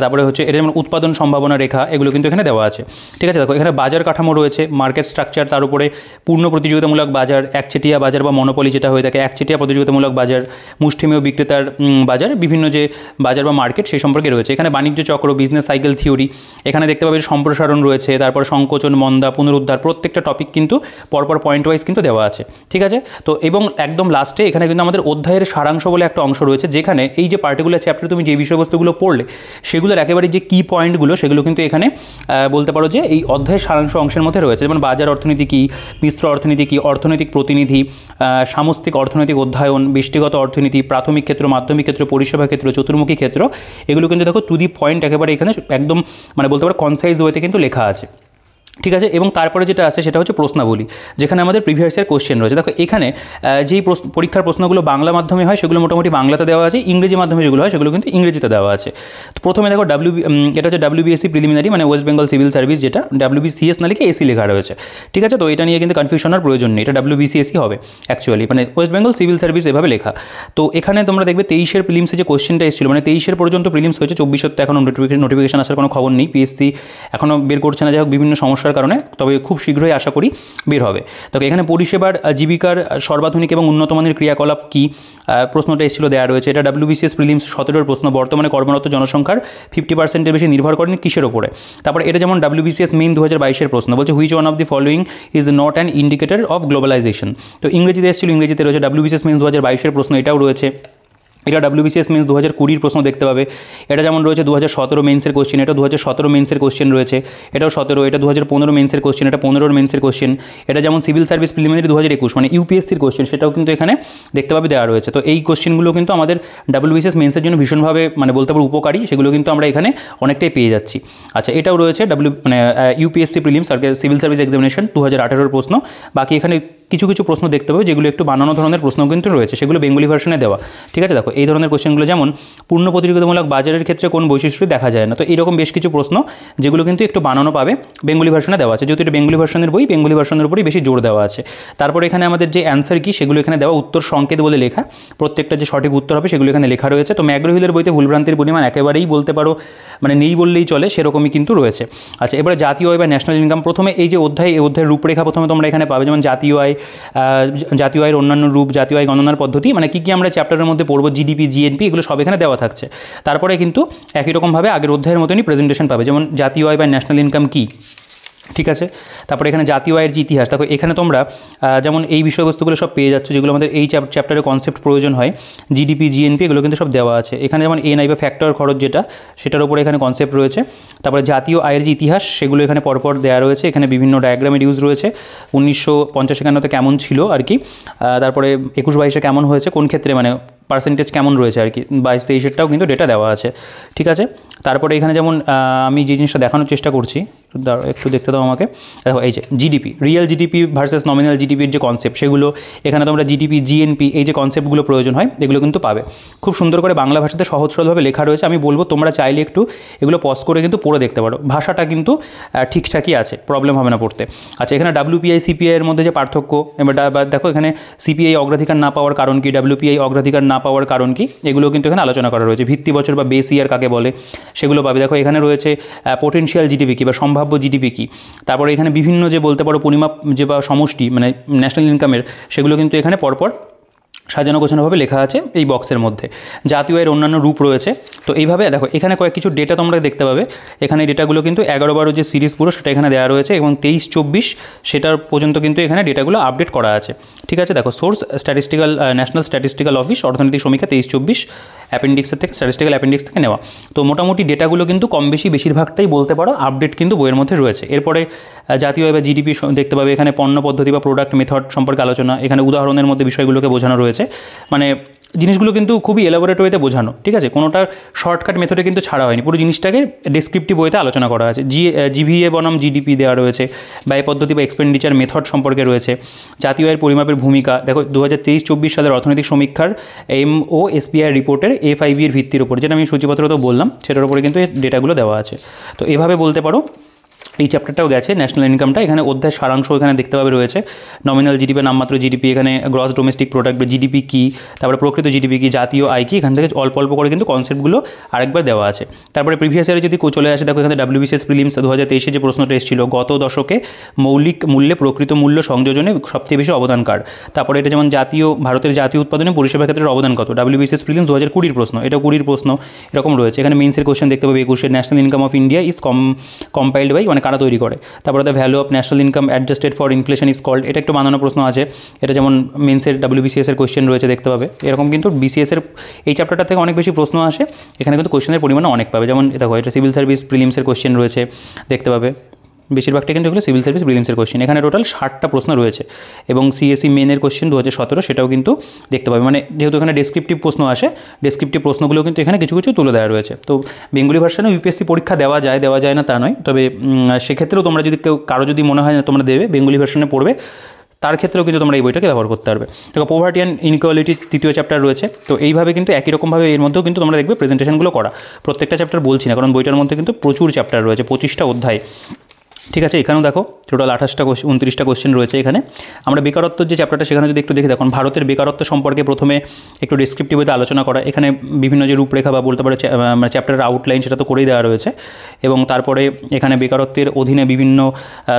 তারপরে হচ্ছে এটা যেমন উৎপাদন সম্ভাবনা রেখা, এগুলো কিন্তু এখানে দেওয়া আছে, ঠিক আছে। দেখো এখানে বাজার কাঠামো রয়েছে, মার্কেট স্ট্রাকচার, তার উপরে পূর্ণ প্রতিযোগিতামূলক বাজার, একচেটিয়া বাজার বা মনোপলি যেটা হয়ে থাকে, একচেটিয়া প্রতিযোগিতামূলক বাজার, মুষ্টিমেয় বিক্রেতার বাজার, বিভিন্ন যে বাজার বা মার্কেট সেই সম্পর্কে রয়েছে। এখানে বাণিজ্য চক্র, বিজনেস সাইকেল থিওরি, এখানে দেখতে পাবে সম্প্রসারণ রয়েছে, তারপর সংকোচন, মন্দা, পুনরুদ্ধার, প্রত্যেকটা টপিক কিন্তু পরপর পয়েন্ট ওয়াইজ কিন্তু দেওয়া আছে, ঠিক আছে। তো এবং একদম লাস্টে এখানে কিন্তু আমাদের অধ্যায়ের সারাংশ বলে একটা অংশ রয়েছে, যেখানে এই যে পার্টিকুলার চ্যাপ্টারে তুমি যে বিষয়বস্তুগুলো পড়লে সেগুলোর একেবারে যে কি পয়েন্টগুলো সেগুলো কিন্তু এখানে বলতে পারো যে এই অধ্যায়ের সারাংশ অংশের মধ্যে রয়েছে, যেমন বাজার অর্থনীতি কী, মিশ্র অর্থনীতি কী, অর্থনৈতিক প্রতিনিধি, সামষ্টিক অর্থনৈতিক অধ্যয়ন, ব্যষ্টিগত অর্থনীতি, প্রাথমিক ক্ষেত্র, মাধ্যমিক ক্ষেত্র, পরিষেবা ক্ষেত্র, চতুর্মুখী ক্ষেত্র, এগুলো কিন্তু দেখো টু দি পয়েন্ট একেবারে এখানে একদম মানে বলতে পারো কনসাইজ ওয়েতে কিন্তু লেখা আছে, ঠিক আছে। এবং তারপরে যেটা আছে সেটা হচ্ছে প্রশ্নাবলী, যেখানে আমাদের প্রিভিয়াস ইয়ার কোশ্চেন রয়েছে। দেখো এখানে যেই পরীক্ষার প্রশ্নগুলো বাংলা মাধ্যমে হয় সেগুলো মোটামুটি বাংলাতে দেওয়া আছে, ইংরেজি মাধ্যমে যেগুলো হয় সেগুলো কিন্তু ইংরেজিতে দেওয়া আছে। তো প্রথমে দেখো এটা হচ্ছে WBSC প্রিলিমিনারি, মানে ওয়েস্ট বেঙ্গল সিভিল সার্ভিস, যেটা WBCS না লিখে এসি লেখা রয়েছে, ঠিক আছে। তো এটা নিয়ে কিন্তু কনফিউশনের প্রয়োজন নেই, এটা WBCSই হবে অ্যাকচুয়ালি, মানে ওয়েস্ট বেঙ্গল সিভিল সার্ভিস এভাবে লেখা। তো এখানে তোমরা দেখবে 23-এর প্রিলিমসে যে কোশ্চেনটা এসেছিল, মানে 23-এর পর্যন্ত প্রিলিমস হয়েছে, 24-এর তো এখনও নোটিফিকেশন আসার কোনো খবর নেই, PSC এখনও বের করছে না, যাই হোক বিভিন্ন সমস্যার কারণে, তবে খুব শীঘ্রই আশা করি বের হবে। তো এখানে পরিষেবার জীবিকার সর্বাধুনিক এবং উন্নত মানের ক্রিয়াকলাপ কী প্রশ্নটা এসেছিল দেওয়া রয়েছে, এটা WBCS প্রিলিমস 17-এর প্রশ্ন। বর্তমানে কর্মরত জনসংখ্যার 50%-এর বেশি নির্ভর করেন কিসের ওপরে। তারপরে এটা যেমন WBCS মেইন 2022-এর প্রশ্ন, বলছে which one of the following is not an indicator of globalisation. তো ইংরেজিতে এসেছিল, ইংরেজিতে রয়েছে। WBCS মেইন 2022-এর প্রশ্ন, এটাও রয়েছে। এটা WBCS মেন্স 2020-র প্রশ্ন দেখতে পাবে। এটা যেমন রয়েছে 2017 মেন্সের কোশ্চেন, এটা 2017 মেন্সের কোশ্চেন রয়েছে, এটাও 17। এটা 2015 মেন্সের কোশ্চেন, এটা 15-র মেন্সের কোশ্চেন। এটা যেমন সিভিল সার্ভিস প্রিলিমিনারি 2021 মানে UPSC-র কোশ্চেন, সেটাও কিন্তু এখানে দেখতে পাবে দেওয়া রয়েছে। তো এই কোশ্চেনগুলো কিন্তু আমাদের WBCS মেন্সের জন্য ভীষণভাবে মানে বলতে পারো উপকারী, সেগুলো কিন্তু আমরা এখানে অনেকটাই পেয়ে যাচ্ছি। আচ্ছা, এটাও রয়েছে UPSC prelims civil service examination 2018-র প্রশ্ন। বাকি এখানে কিছু কিছু প্রশ্ন দেখতে পাবে যেগুলো একটু বানানো ধরনের প্রশ্ন কিন্তু রয়েছে, সেগুলো বেঙ্গলি ভার্সনে দেওয়া, ঠিক আছে। দেখো এই ধরনের কোশ্চেনগুলো যেমন পূর্ণ প্রতিযোগিতামূলক বাজারের ক্ষেত্রে কোন বৈশিষ্ট্য দেখা যায় না। তো এইরকম বেশ কিছু প্রশ্ন যেগুলো কিন্তু একটু বানানো পাবে বেঙ্গলি ভার্সনে দেওয়া আছে, যেহেতু এটা বেঙ্গলি ভার্সনের বই, বেঙ্গলি ভার্সনের উপরই বেশি জোর দেওয়া আছে। তারপর এখানে আমাদের যে অ্যান্সার কি সেগুলো এখানে দেওয়া, উত্তর সংকেত বলে লেখা, প্রত্যেকটা যে সঠিক উত্তর হবে সেগুলো এখানে লেখা রয়েছে। তো ম্যাগ্রো-হিলের বইতে ভুলভ্রান্তির পরিমাণ একেবারেই বলতে পারো মানে নেই বললেই চলে, সেরকমই কিন্তু রয়েছে। আচ্ছা, এবারে জাতীয় আয় বা ন্যাশনাল ইনকাম, প্রথমে এই যে অধ্যায়, এই অধ্যায়ের রূপরেখা প্রথমে তোমরা এখানে পাবে, যেমন জাতীয় আয় জাতীয় আয়ের অন্যান্য রূপ, জাতীয় আয় গণনার পদ্ধতি, মানে কী আমরা চ্যাপ্টারের মধ্যে পড়বো, জিডিপি, জিএনপি, এগুলো সব এখানে দেওয়া থাকছে। তারপরে কিন্তু একই রকমভাবে আগের অধ্যায়ের মতনই প্রেজেন্টেশন পাবে, যেমন জাতীয় আয় বা ন্যাশনাল ইনকাম কী, ঠিক আছে। তারপরে এখানে জাতীয় আয়ের যে ইতিহাস, দেখো এখানে তোমরা যেমন এই বিষয়বস্তুগুলো সব পেয়ে যাচ্ছ, যেগুলো আমাদের এই চ্যাপ্টারে কনসেপ্ট প্রয়োজন হয়, জিডিপি, জিএনপি, এগুলো কিন্তু সব দেওয়া আছে এখানে। যেমন এনআই বা ফ্যাক্টর খরচ যেটা, সেটার উপরে এখানে কনসেপ্ট রয়েছে। তারপরে জাতীয় আয়ের যে ইতিহাস, সেগুলো এখানে পরপর দেওয়া রয়েছে। এখানে বিভিন্ন ডায়াগ্রামের ইউজ রয়েছে, 1950-51 কেমন ছিল আর কি, তারপরে 21-22 কেমন হয়েছে, কোন ক্ষেত্রে মানে পার্সেন্টেজ কেমন রয়েছে আর কি, 22-23-এরটাও কিন্তু ডেটা দেওয়া আছে, ঠিক আছে। তারপরে এখানে যেমন আমি যে জিনিসটা দেখানোর চেষ্টা করছি, একটু দেখতে দাও আমাকে। দেখো এই যে GDP, real GDP versus nominal জিডিপির যে কনসেপ্ট, সেগুলো এখানে তোমরা জিডিপি, জিএনপি, এই যে কনসেপ্টগুলো প্রয়োজন হয়, এগুলো কিন্তু পাবে। খুব সুন্দর করে বাংলা ভাষাতে সহজ সরলভাবে লেখা রয়েছে। আমি বলবো তোমরা চাইলে একটু এগুলো পজ করে কিন্তু পড়ে দেখতে পারো, ভাষাটা কিন্তু ঠিকঠাকই আছে, প্রবলেম হবে না পড়তে। আচ্ছা, এখানে ডাব্লিউপিআই, সিপিআই এর মধ্যে যে পার্থক্য, এবার দেখো এখানে সিপিআই অগ্রাধিকার না পাওয়ার কারণ কি, ডাব্লিউপিআই অগ্রাধিকার না পাওয়ার কারণ কি, এগুলো কিন্তু এখানে আলোচনা করা রয়েছে। ভিত্তি বছর বা বেস ইয়ার কাকে বলে, সেগুলো পাবে। দেখো এখানে রয়েছে পোটেনশিয়াল জিডিপি কি বা সম্ভাব্য জিডিপি কি। তারপরে এখানে বিভিন্ন যে বলতে পারো পরিমাপ যে বা সমষ্টি মানে ন্যাশনাল ইনকামের, সেগুলো কিন্তু এখানে পরপর সাজানো গোছানোভাবে লেখা আছে এই বক্সের মধ্যে। জাতীয় আয়ের অন্যান্য রূপ রয়েছে। তো এইভাবে দেখো এখানে কিছু ডেটা তোমরা দেখতে পাবে। এখানে ডেটাগুলো কিন্তু 11-12 যে সিরিজ পুরো সেটা এখানে দেওয়া রয়েছে, এবং 23-24 সেটার পর্যন্ত কিন্তু এখানে ডেটাগুলো আপডেট করা আছে, ঠিক আছে। দেখো source statistical, national statistical office, অর্থনৈতিক সমীক্ষা 23-24 অ্যাপেন্ডিক্সের থেকে, স্ট্যাটিস্টিক্যাল অ্যাপেন্ডিক্স থেকে নেওয়া। তো মোটামুটি ডেটাগুলো কিন্তু কম বেশি বেশিরভাগটাই বলতে পারো আপডেট কিন্তু বইয়ের মধ্যে রয়েছে। এরপরে জাতীয় আয় বা জিডিপি দেখতে পাবে, এখানে পণ্য পদ্ধতি বা প্রোডাক্ট মেথড সম্পর্কে আলোচনা, এখানে উদাহরণের মধ্যে বিষয়গুলোকে বোঝানো রয়েছে। মানে জিনিসগুলো কিন্তু খুবই এলাবোরেট ওয়েতে বোঝানো, ঠিক আছে। কোনোটা শর্টকাট মেথডে কিন্তু ছাড়া হয়নি, পুরো জিনিসটাকে ডেসক্রিপটিভ ওয়েতে আলোচনা করা আছে। জিভিএ বনাম জিডিপি দেওয়া রয়েছে, ব্যয় পদ্ধতি বা এক্সপেন্ডিচার মেথড সম্পর্কে রয়েছে, জাতীয় আয়ের পরিমাপের ভূমিকা। দেখো 2023-24 সালের অর্থনৈতিক সমীক্ষার MOSPI রিপোর্টের A5B এর ভিত্তির উপর, যেটা আমি সূচিপত্র তো বললাম, সেটার উপরে কিন্তু এই ডেটাগুলো দেওয়া আছে। তো এভাবে বলতে পারো এই চ্যাপ্টারটাও গেছে। ন্যাশনাল ইনকামটা এখানে অধ্যায় সারাংশ এখানে দেখতে পাবে রয়েছে। নমিনাল জিডিপি, নামমাত্র জিডিপি, এখানে গ্রস ডোমেস্টিক প্রোডাক্ট বা জিডিপি কী, তারপরে প্রকৃত জিডিপি কী, জাতীয় আয় কী, এখান থেকে অল্প অল্প করে কিন্তু কনসেপ্টগুলো আরেকবার দেওয়া আছে। তারপরে প্রিভিয়াস ইয়ারে যদি চলে আসে, দেখো এখানে WBCS প্রিলিমস 2023 যে প্রশ্নটা এসেছিল, গত দশকে মৌলিক মূল্যে প্রকৃত মূল্য সংযোজনে সবচেয়ে বেশি অবদান কার। তারপরে এটা যেমন ভারতের জাতীয় উৎপাদনে পরিষেবা ক্ষেত্রের অবদান কত, WBCS প্রিলিমস 2020 প্রশ্ন, এটা 20 প্রশ্ন এরকম রয়েছে। এখানে মেন্সের কোশ্চেন দেখতে পাবে 21 national income of India is compiled by, মানে কারা তৈরি করে। তারপরে the value of national income adjusted for inflation is called, এটা একটু বানানো প্রশ্ন আছে। এটা যেমন মেন্সের WBCS এর কোশ্চেন রয়েছে দেখতে পাবে। এরকম কিন্তু BCS এর এই চ্যাপ্টারটা থেকে অনেক বেশি প্রশ্ন আসে, এখানে কিন্তু কোশ্চেনের পরিমাণ অনেক পাবে। যেমন দেখো এটা সিভিল সার্ভিস প্রিলিমসের কোশ্চেন রয়েছে দেখতে পাবে, বেশিরভাগটা কিন্তু এগুলো সিভিল সার্ভিস প্রিলিমসের কোশ্চেন। এখানে টোটাল 60টা প্রশ্ন রয়েছে, এবং CSE মেনের কোশ্চেন 2017 সেটাও কিন্তু দেখতে পাবে। মানে যেহেতু এখানে ডেসক্রিপটিভ প্রশ্ন আসে, ডেসক্রিপটিভ প্রশ্নগুলো কিন্তু এখানে কিছু কিছু তুলে দেওয়া রয়েছে। তো বেঙ্গলি ভার্সনে UPSC পরীক্ষা দেওয়া যায় না তা নয়, তবে সেক্ষেত্রেও তোমরা যদি কারো যদি মনে হয় না তোমরা দেবে, বেঙ্গলি ভার্সনে পড়বে, তার ক্ষেত্রেও কিন্তু তোমরা এই বইটাকে ব্যবহার করতে পারবে। দেখো পভার্টি অ্যান্ড ইনইকুয়ালিটি 3য় চ্যাপ্টার রয়েছে। তো এইভাবে কিন্তু একই রকমভাবে এর মধ্যেও কিন্তু তোমরা দেখবে প্রেজেন্টেশনগুলো করা। প্রত্যেকটা চ্যাপ্টার বলছি না, কারণ বইটার মধ্যে কিন্তু প্রচুর চ্যাপ্টার রয়েছে, 25টা অধ্যায়, ঠিক আছে। এখানেও দেখো টোটাল 29টা কোশ্চেন রয়েছে। এখানে আমরা বেকারত্বের যে চ্যাপ্টারটা, সেখানে যদি একটু দেখি, দেখুন ভারতের বেকারত্ব সম্পর্কে প্রথমে একটু ডেসক্রিপটিভ ওয়েতে আলোচনা করা। এখানে বিভিন্ন যে রূপরেখা বা বলতে পারে চ্যাপ্টারের আউটলাইন, সেটা তো করেই দেওয়া রয়েছে। এবং তারপরে এখানে বেকারত্বের অধীনে বিভিন্ন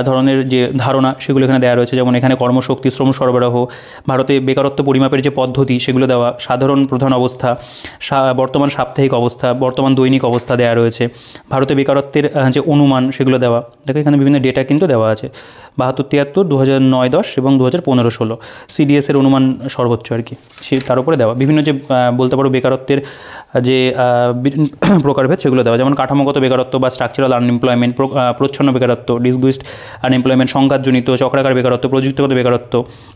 ধরনের যে ধারণা, সেগুলো এখানে দেওয়া রয়েছে। যেমন এখানে কর্মশক্তি, শ্রম সরবরাহ, ভারতে বেকারত্ব পরিমাপের যে পদ্ধতি, সেগুলো দেওয়া, সাধারণ প্রধান অবস্থা, বর্তমান সাপ্তাহিক অবস্থা, বর্তমান দৈনিক অবস্থা দেওয়া রয়েছে, ভারতে বেকারত্বের যে অনুমান, সেগুলো দেওয়া। দেখো এখানে বিভিন্ন ডেটা কিন্তু দেওয়া আছে, 72-73, 2009-10 এবং 2015-16 CDS এর অনুমান সর্বোচ্চ আর কি, তার উপরে দেওয়া। বিভিন্ন যে বলতে পারো বেকারত্বের যে প্রকারভেদ, সেগুলো দেওয়া। যেমন কাঠামোগত বেকারত্ব বা স্ট্রাকচারাল আনএমপ্লয়মেন্ট, প্রচ্ছন্ন বেকারত্ব, ডিসগুইসড আনএমপ্লয়মেন্ট, সংঘাতজনিত, চক্রাকার বেকারত্ব, প্রযুক্তিগত বেকারত্ব,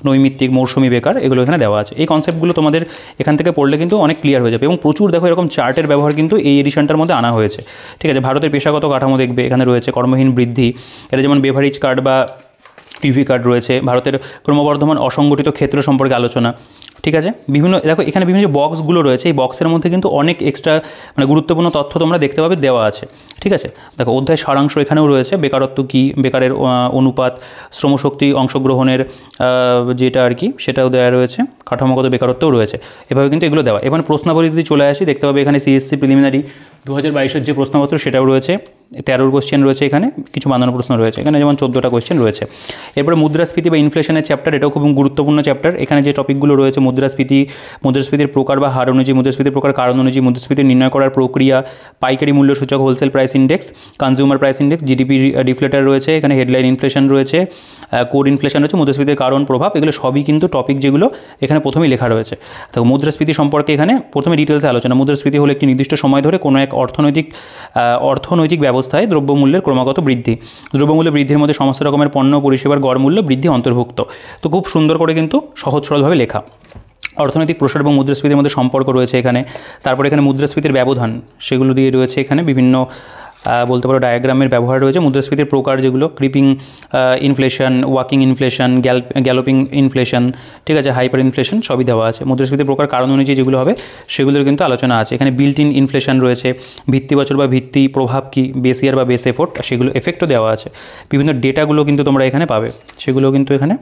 নৈমিত্তিক, মৌসুমী বেকার, এগুলো এখানে দেওয়া আছে। এই কনসেপ্টগুলো তোমাদের এখান থেকে পড়লে কিন্তু অনেক ক্লিয়ার হয়ে যাবে। এবং প্রচুর দেখো এরকম চার্টের ব্যবহার কিন্তু এই এডিশনটার মধ্যে আনা হয়েছে, ঠিক আছে। ভারতের পেশাগত কাঠামো দেখবে, এখানে রয়েছে কর্মহীন বৃদ্ধি, এটা যেমন বেভারেজ কার্ড বা টিভি কার্ড রয়েছে। ভারতের ক্রমবর্ধমান অসংগঠিত ক্ষেত্র সম্পর্কে আলোচনা, ঠিক আছে। বিভিন্ন দেখো এখানে বিভিন্ন যে বক্সগুলো রয়েছে, এই বক্সের মধ্যে কিন্তু অনেক এক্সট্রা মানে গুরুত্বপূর্ণ তথ্য তোমরা দেখতে পাবে দেওয়া আছে, ঠিক আছে। দেখো অধ্যায় সারাংশ এখানেও রয়েছে, বেকারত্ব কী, বেকারের অনুপাত, শ্রমশক্তি অংশগ্রহণের যেটা আর কি, সেটাও দেওয়া রয়েছে, কাঠামোগত বেকারত্বও রয়েছে। এভাবে কিন্তু এগুলো দেওয়া। এবার প্রশ্নাবলী যদি চলে আসি, দেখতে পাবে এখানে CSC প্রিলিমিনারি 2022-এর যে প্রশ্নপত্র, সেটাও রয়েছে। 13 কোশ্চেন রয়েছে, এখানে কিছু বানানো প্রশ্ন রয়েছে, এখানে যেমন 14টা কোশ্চেন রয়েছে। এরপরে মুদ্রাস্ফীতি বা ইনফ্লেশনের চ্যাপ্টার, এটাও খুব গুরুত্বপূর্ণ চ্যাপ্টার। এখানে যে টপিকগুলো রয়েছে মুদ্রাস্ফীতির প্রকার বা হার অনুযায়ী, মুদ্রাস্ফীতির প্রকার কারণ অনুযায়ী, মুদ্রাস্ফীতি নির্ণয় করার প্রক্রিয়া, পাইকারি মূল্য সূচক wholesale price index, consumer price index, GDP ডিফ্লেটার রয়েছে, এখানে হেডলাইন ইনফ্লেশন রয়েছে, কোর ইনফ্লেশন রয়েছে, মুদ্রাস্ফীতির কারণ প্রভাব, এগুলো সবই কিন্তু টপিক যেগুলো এখানে প্রথমেই লেখা রয়েছে। তো মুদ্রাস্ফীতি সম্পর্কে এখানে প্রথমে ডিটেলসে আলোচনা। মুদ্রাস্ফীতি হলো একটি নির্দিষ্ট সময় ধরে কোনো এক অর্থনৈতিক ব্যবস্থায় দ্রব্যমূল্যের ক্রমাগত বৃদ্ধি। দ্রব্যমূল্য বৃদ্ধির মধ্যে সমস্ত রকমের পণ্য পরিষেবার গড় মূল্য বৃদ্ধি অন্তর্ভুক্ত। তো খুব সুন্দর করে কিন্তু সহজ সরলভাবে লেখা। অর্থনৈতিক প্রসার এবং মুদ্রাস্ফীতির মধ্যে সম্পর্ক রয়েছে এখানে। তারপরে এখানে মুদ্রাস্ফীতির ব্যবধান সেগুলো দিয়ে রয়েছে, এখানে বিভিন্ন বলতে পারো ডায়াগ্রামের ব্যবহার রয়েছে। মুদ্রাস্ফীতির প্রকার যেগুলো, creeping inflation, walking inflation, galloping inflation, ঠিক আছে, হাইপার ইনফ্লেশন সবই দেওয়া আছে। মুদ্রাস্ফীতির প্রকার কারণ অনুযায়ী যেগুলো হবে সেগুলোর কিন্তু আলোচনা আছে। এখানে বিল্ট ইন ইনফ্লেশন রয়েছে, ভিত্তি বছর বা ভিত্তি প্রভাব কি, বেস ইয়ার বা বেস এফোর্ট, সেগুলো এফেক্টও দেওয়া আছে। বিভিন্ন ডেটাগুলো কিন্তু তোমরা এখানে পাবে, সেগুলো কিন্তু এখানে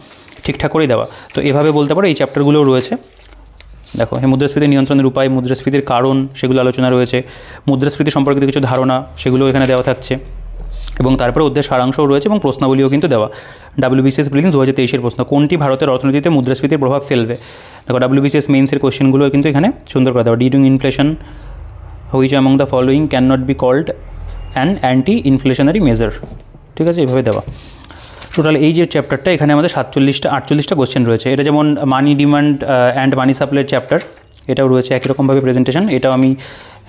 ঠিকঠাক করেই দেওয়া। তো এভাবে বলতে পারো এই চ্যাপ্টারগুলোও রয়েছে। দেখো, এই মুদ্রাস্ফীতি নিয়ন্ত্রণের উপায়, মুদ্রাস্ফীতির কারণ সেগুলো আলোচনা রয়েছে, মুদ্রাস্ফীতি সম্পর্কিত কিছু ধারণা সেগুলো এখানে দেওয়া থাকছে, এবং তারপরে অধ্যায়ের সারাংশও রয়েছে এবং প্রশ্নাবলীও কিন্তু দেওয়া। WBCS প্রিলিমস 2023 প্রশ্ন, কোনটি ভারতের অর্থনীতিতে মুদ্রাস্ফীতির প্রভাব ফেলবে? দেখো, WBCS মেন্সের কোশ্চেনগুলো কিন্তু এখানে সুন্দর করে দেওয়া। During inflation which among the following can not be called an anti inflationary measure, ঠিক আছে, এইভাবে দেওয়া। টোটাল এই যে চ্যাপ্টারটা, এখানে আমাদের 48টা কোশ্চেন রয়েছে। এটা যেমন মানি ডিমান্ড অ্যান্ড মানি সাপ্লাইয়ের চ্যাপ্টার, এটাও রয়েছে একই রকমভাবে প্রেজেন্টেশন। এটাও আমি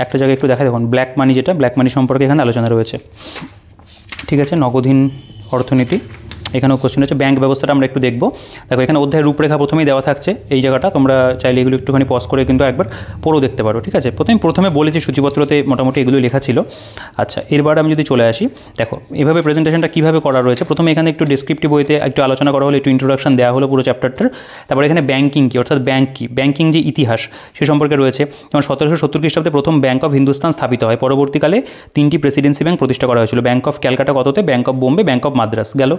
একটা জায়গায় একটু দেখাই, দেখুন ব্ল্যাক মানি, যেটা ব্ল্যাক মানি সম্পর্কে এখানে আলোচনা রয়েছে, ঠিক আছে। নগদহীন অর্থনীতি, এখানেও কোশ্চেন হচ্ছে। ব্যাংক ব্যবস্থাটা আমরা একটু দেখব। দেখো, এখানে অধ্যায়ের রূপরেখা প্রথমেই দেওয়া থাকছে, এই জায়গাটা তোমরা চাইলে এগুলো একটুখানি পজ করে কিন্তু একবার পড়েও দেখতে পারো, ঠিক আছে। প্রথমে বলেছি সূচিপত্রতে মোটামুটি এগুলো লেখা ছিল। আচ্ছা, এরবার আমি যদি চলে আসি, দেখো এভাবে প্রেজেন্টেশনটা কীভাবে করা রয়েছে। প্রথমে এখানে একটু ডেসক্রিপটিভ বইতে একটু আলোচনা করা হলো, একটু ইন্ট্রোডাকশন দেওয়া হলো পুরো চ্যাপ্টারটার। তারপরে এখানে ব্যাংকিং কী, অর্থাৎ ব্যাংক কী, ব্যাংকিং যে ইতিহাস সে সম্পর্কে রয়েছে। যেমন 1770 খ্রিস্টাব্দে প্রথম ব্যাংক অফ হিন্দুস্তান স্থাপিত হয়। পরবর্তীকালে 3টি প্রেসিডেন্সি ব্যাংক প্রতিষ্ঠা করা হয়েছিল, ব্যাংক অফ ক্যালকাটা কততে, bank of Bombay, bank of Madras গেল।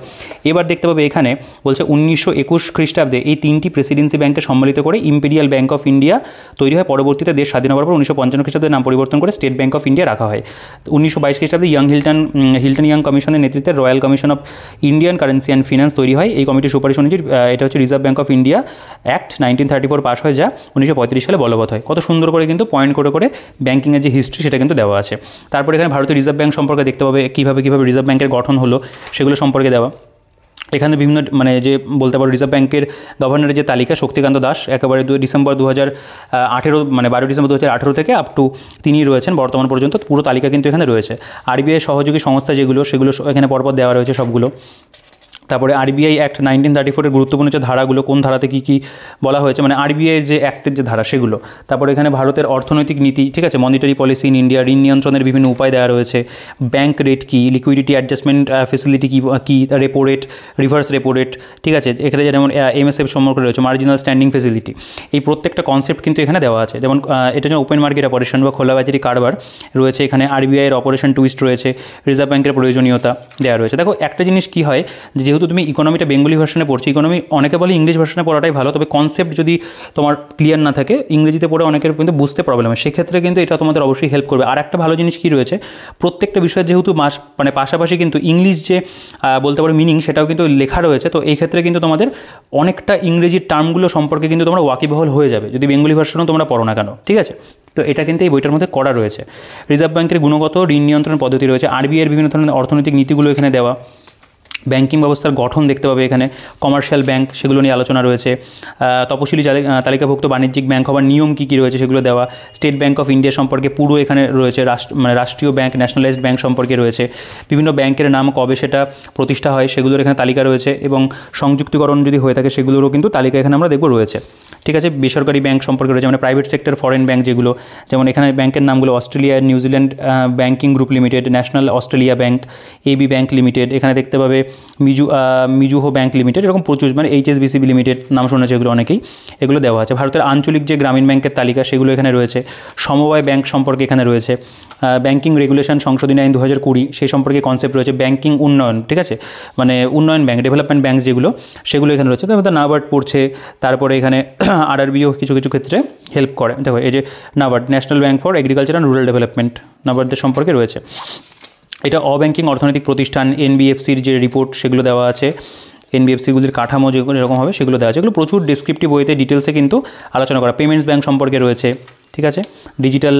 এবার দেখতে পাবে এখানে বলছে 1921 খ্রিস্টাব্দে এই 3টি প্রেসিডেন্সি ব্যাংকে সম্মিলিত করে ইম্পেরিয়াল ব্যাংক অফ ইন্ডিয়া তৈরি হয়। পরবর্তীতে দেশ স্বাধীন হওয়ার পর 1955 খ্রিস্টাব্দে নাম পরিবর্তন করে স্টেট ব্যাংক অফ ইন্ডিয়া রাখা হয়। 1922 খ্রিস্টাব্দে হিল্টন ইয়াং কমিশনের নেতৃত্বে royal commission of Indian currency and finance তৈরি হয়। এই কমিটির সুপারিশ অনুযায়ী এটা হচ্ছে reserve bank of India act 1934 pass হয়, যা 1935 সালে বলবৎ হয়। কত সুন্দর করে কিন্তু পয়েন্ট করে ব্যাংকিংয়ের যে হিস্ট্রি সেটা কিন্তু দেওয়া আছে। তারপর এখানে ভারতীয় রিজার্ভ ব্যাংক সম্পর্কে দেখতে পাবে, কীভাবে রিজার্ভ ব্যাংকের গঠন হলো সেগুলো সম্পর্কে দেওয়া। এখানে বিভিন্ন যে বলতে পারো রিজার্ভ ব্যাংকের গভর্নরের যে তালিকা, শক্তিকান্ত দাস একেবারে 12 ডিসেম্বর 2018 থেকে আপ টু তিনিই রয়েছেন বর্তমান পর্যন্ত, পুরো তালিকা কিন্তু এখানে রয়েছে। আরবিআই সহযোগী সংস্থা সেগুলো এখানে পরপর দেওয়া রয়েছে সবগুলো। তারপরে আরবিআই অ্যাক্ট 1934 গুরুত্বপূর্ণ যে ধারাগুলো, কোন ধারাতে কী বলা হয়েছে, মানে আরবিআইয়ের যে অ্যাক্টের যে ধারা সেগুলো। তারপরে এখানে ভারতের অর্থনৈতিক নীতি, ঠিক আছে, মনিটারি পলিসি ইন ইন্ডিয়া, ঋণ নিয়ন্ত্রণের বিভিন্ন উপায় দেওয়া রয়েছে, ব্যাংক রেট কী, লিকুইডিটি অ্যাডজাস্টমেন্ট ফেসিলিটি কী, repo rate, reverse repo rate, ঠিক আছে। এখানে যেমন MSF সম্পর্কে রয়েছে, মার্জিনাল স্ট্যান্ডিং ফেসিলিটি, এই প্রত্যেকটা কনসেপ্ট কিন্তু এখানে দেওয়া আছে। যেমন এটা যেমন ওপেন মার্কেট অপারেশন বা খোলাবাজারি কারবার রয়েছে, এখানে আরবিআইয়ের অপারেশন টুইস্ট রয়েছে, রিজার্ভ ব্যাংকের প্রয়োজনীয়তা দেওয়া রয়েছে। দেখো, একটা জিনিস কী হয়, যেহেতু তুমি ইকোনমিটা বেঙ্গলি ভার্সনে পড়ছি, ইকোনমি অনেকে বলে ইংলিশ ভার্সনে পড়াটাই ভালো, তবে কনসেপ্ট যদি তোমার ক্লিয়ার না থাকে ইংরেজিতে পড়ে অনেকের কিন্তু বুঝতে প্রবলেম হয়, সেক্ষেত্রে কিন্তু এটা তোমাদের অবশ্যই হেল্প করবে। আর একটা ভালো জিনিস কী রয়েছে, প্রত্যেকটা বিষয়ের যেহেতু পাশাপাশি কিন্তু ইংলিশ যে বলতে পারো মিনিং সেটাও কিন্তু লেখা রয়েছে, তো এই ক্ষেত্রে কিন্তু তোমাদের অনেকটা ইংরেজির টার্মগুলো সম্পর্কে কিন্তু তোমরা ওয়াকিবহল হয়ে যাবে যদি বেঙ্গলি ভার্সনও তোমরা পড়ো না কেন, ঠিক আছে। তো এটা কিন্তু এই বইটার মধ্যে করা রয়েছে। রিজার্ভ ব্যাংকের গুণগত ঋণ নিয়ন্ত্রণ পদ্ধতি রয়েছে, আরবিআইয়ের বিভিন্ন ধরনের অর্থনৈতিক নীতিগুলো এখানে দেওয়া, ব্যাংকিং ব্যবস্থার গঠন দেখতে পাবে এখানে, কমার্শিয়াল ব্যাংক সেগুলো নিয়ে আলোচনা রয়েছে, তপশিলি তালিকাভুক্ত বাণিজ্যিক ব্যাংক হওয়ার নিয়ম কী রয়েছে সেগুলো দেওয়া, স্টেট ব্যাংক অফ ইন্ডিয়া সম্পর্কে পুরো এখানে রয়েছে, রাষ্ট্রীয় ব্যাংক, ন্যাশনালাইজড ব্যাংক সম্পর্কে রয়েছে, বিভিন্ন ব্যাংকের নাম কবে সেটা প্রতিষ্ঠা হয় সেগুলোর এখানে তালিকা রয়েছে, এবং সংযুক্তিকরণ যদি হয়ে থাকে সেগুলোরও কিন্তু তালিকা এখানে আমরা দেখব রয়েছে, ঠিক আছে। বেসরকারি ব্যাংক সম্পর্কে রয়েছে, মানে প্রাইভেট সেক্টর ফরেন ব্যাংক যেগুলো, যেমন এখানে ব্যাংকের নামগুলো Australia New Zealand banking group limited, national Australia bank, AB bank limited, এখানে দেখতে পাবে মিজুহো ব্যাংক লিমিটেড, এরকম প্রচুর, মানে HSBC লিমিটেড নাম শুনেছে এগুলো অনেকেই, এগুলো দেওয়া আছে। ভারতের আঞ্চলিক যে গ্রামীণ ব্যাংকের তালিকা সেগুলো এখানে রয়েছে, সমবায় ব্যাংক সম্পর্কে এখানে রয়েছে, ব্যাংকিং রেগুলেশন সংশোধনী আইন 2020 সেই সম্পর্কে কনসেপ্ট রয়েছে, ব্যাংকিং উন্নয়ন, ঠিক আছে, মানে উন্নয়ন ব্যাংক, ডেভেলপমেন্ট ব্যাংক যেগুলো সেগুলো এখানে রয়েছে। তারপরে নাবার্ড পড়ছে, তারপরে এখানে RRBও কিছু ক্ষেত্রে হেল্প করে। দেখো, এই যে NABARD, National Bank for Agriculture and Rural Development, নাবার্ডের সম্পর্কে রয়েছে। এটা অব্যাঙ্কিং অর্থনৈতিক প্রতিষ্ঠান এনবিএফসির যে রিপোর্ট সেগুলো দেওয়া আছে, এনবিএফসিগুলির কাঠামো যেগুলো এরকম হবে সেগুলো দেওয়া আছে। এগুলো প্রচুর ডেসক্রিপটিভ বইতে ডিটেলসে কিন্তু আলোচনা করা। পেমেন্টস ব্যাঙ্ক সম্পর্কে রয়েছে, ঠিক আছে, ডিজিটাল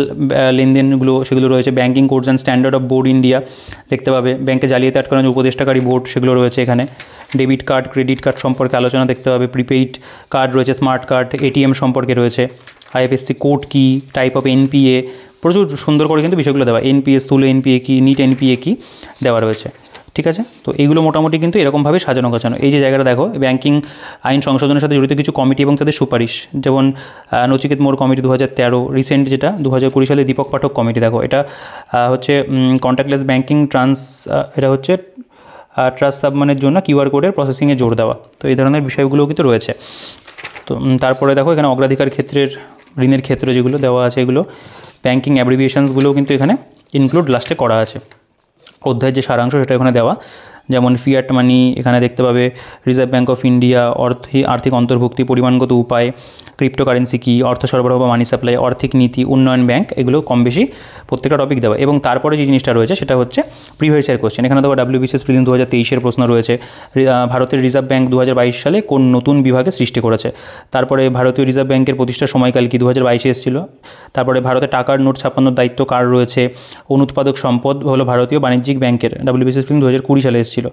লেনদেনগুলো সেগুলো রয়েছে। Banking codes and standard of board India দেখতে পাবে। ব্যাঙ্কে জালিয়াতি আটকানোর যে উপদেষ্টাকারী বোর্ড সেগুলো রয়েছে এখানে। ডেবিট কার্ড ক্রেডিট কার্ড সম্পর্কে আলোচনা দেখতে পাবে। প্রিপেইড কার্ড রয়েছে, স্মার্ট কার্ড, এটিএম সম্পর্কে রয়েছে। আইএফএসসি কোড কী, টাইপ অফ এনপিএ, প্রচুর সুন্দর করে কিন্তু বিষয়গুলো দেওয়া। এনপিএ, স্থূল এনপিএ কী, নিট এনপিএ কী দেওয়া রয়েছে, ঠিক আছে। তো এইগুলো মোটামুটি কিন্তু এরকমভাবে সাজানো গোছানো। এই যে জায়গাটা দেখো, ব্যাঙ্কিং আইন সংশোধনের সাথে জড়িত কিছু কমিটি এবং তাদের সুপারিশ, যেমন নচিকেত মোড় কমিটি 2013, রিসেন্ট যেটা 2020 সালে দীপক পাঠক কমিটি। দেখো এটা হচ্ছে কন্ট্যাক্টলেস ব্যাঙ্কিং এটা হচ্ছে ট্রাস্ট সাবমানের জন্য কিউআর কোডের প্রসেসিংয়ে জোর দেওয়া। তো এই ধরনের বিষয়গুলোও কিন্তু রয়েছে। তো তারপরে দেখো এখানে অগ্রাধিকার ক্ষেত্রের ঋণের ক্ষেত্রে যেগুলো দেওয়া আছে, এগুলো ব্যাঙ্কিং অ্যাব্রিভিয়েশনসগুলোও কিন্তু এখানে ইনক্লুড লাস্টে করা আছে। অধ্যায়ের যে সারাংশ সেটা এখানে দেওয়া, যেমন ফিয়াট মানি এখানে দেখতে পাবে, রিজার্ভ ব্যাঙ্ক অফ ইন্ডিয়া, আর্থিক অন্তর্ভুক্তি, পরিমাণগত উপায়, ক্রিপ্টোকারেন্সি কী, অর্থ সরবরাহ বা মানি সাপ্লাই, আর্থিক নীতি, উন্নয়ন ব্যাংক, এগুলো কম বেশি প্রত্যেকটা টপিক দেওয়া। এবং তারপরে যে জিনিসটা রয়েছে সেটা হচ্ছে প্রিভিয়াস ইয়ার কোশ্চেন। এখানে দেওয়া WBCS প্রিলিম 2023 প্রশ্ন রয়েছে। ভারতের রিজার্ভ ব্যাঙ্ক 2022 সালে কোন নতুন বিভাগে সৃষ্টি করেছে। তারপরে ভারতীয় রিজার্ভ ব্যাঙ্কের প্রতিষ্ঠার সময়কাল কি, 2022 এসেছিল। তারপরে ভারতে টাকার নোট ছাপানোর দায়িত্ব কার রয়েছে। অনুৎপাদক সম্পদ হলো ভারতীয় বাণিজ্যিক ব্যাংকের, WBCS প্রিলিম 2020 সালে এসেছিল।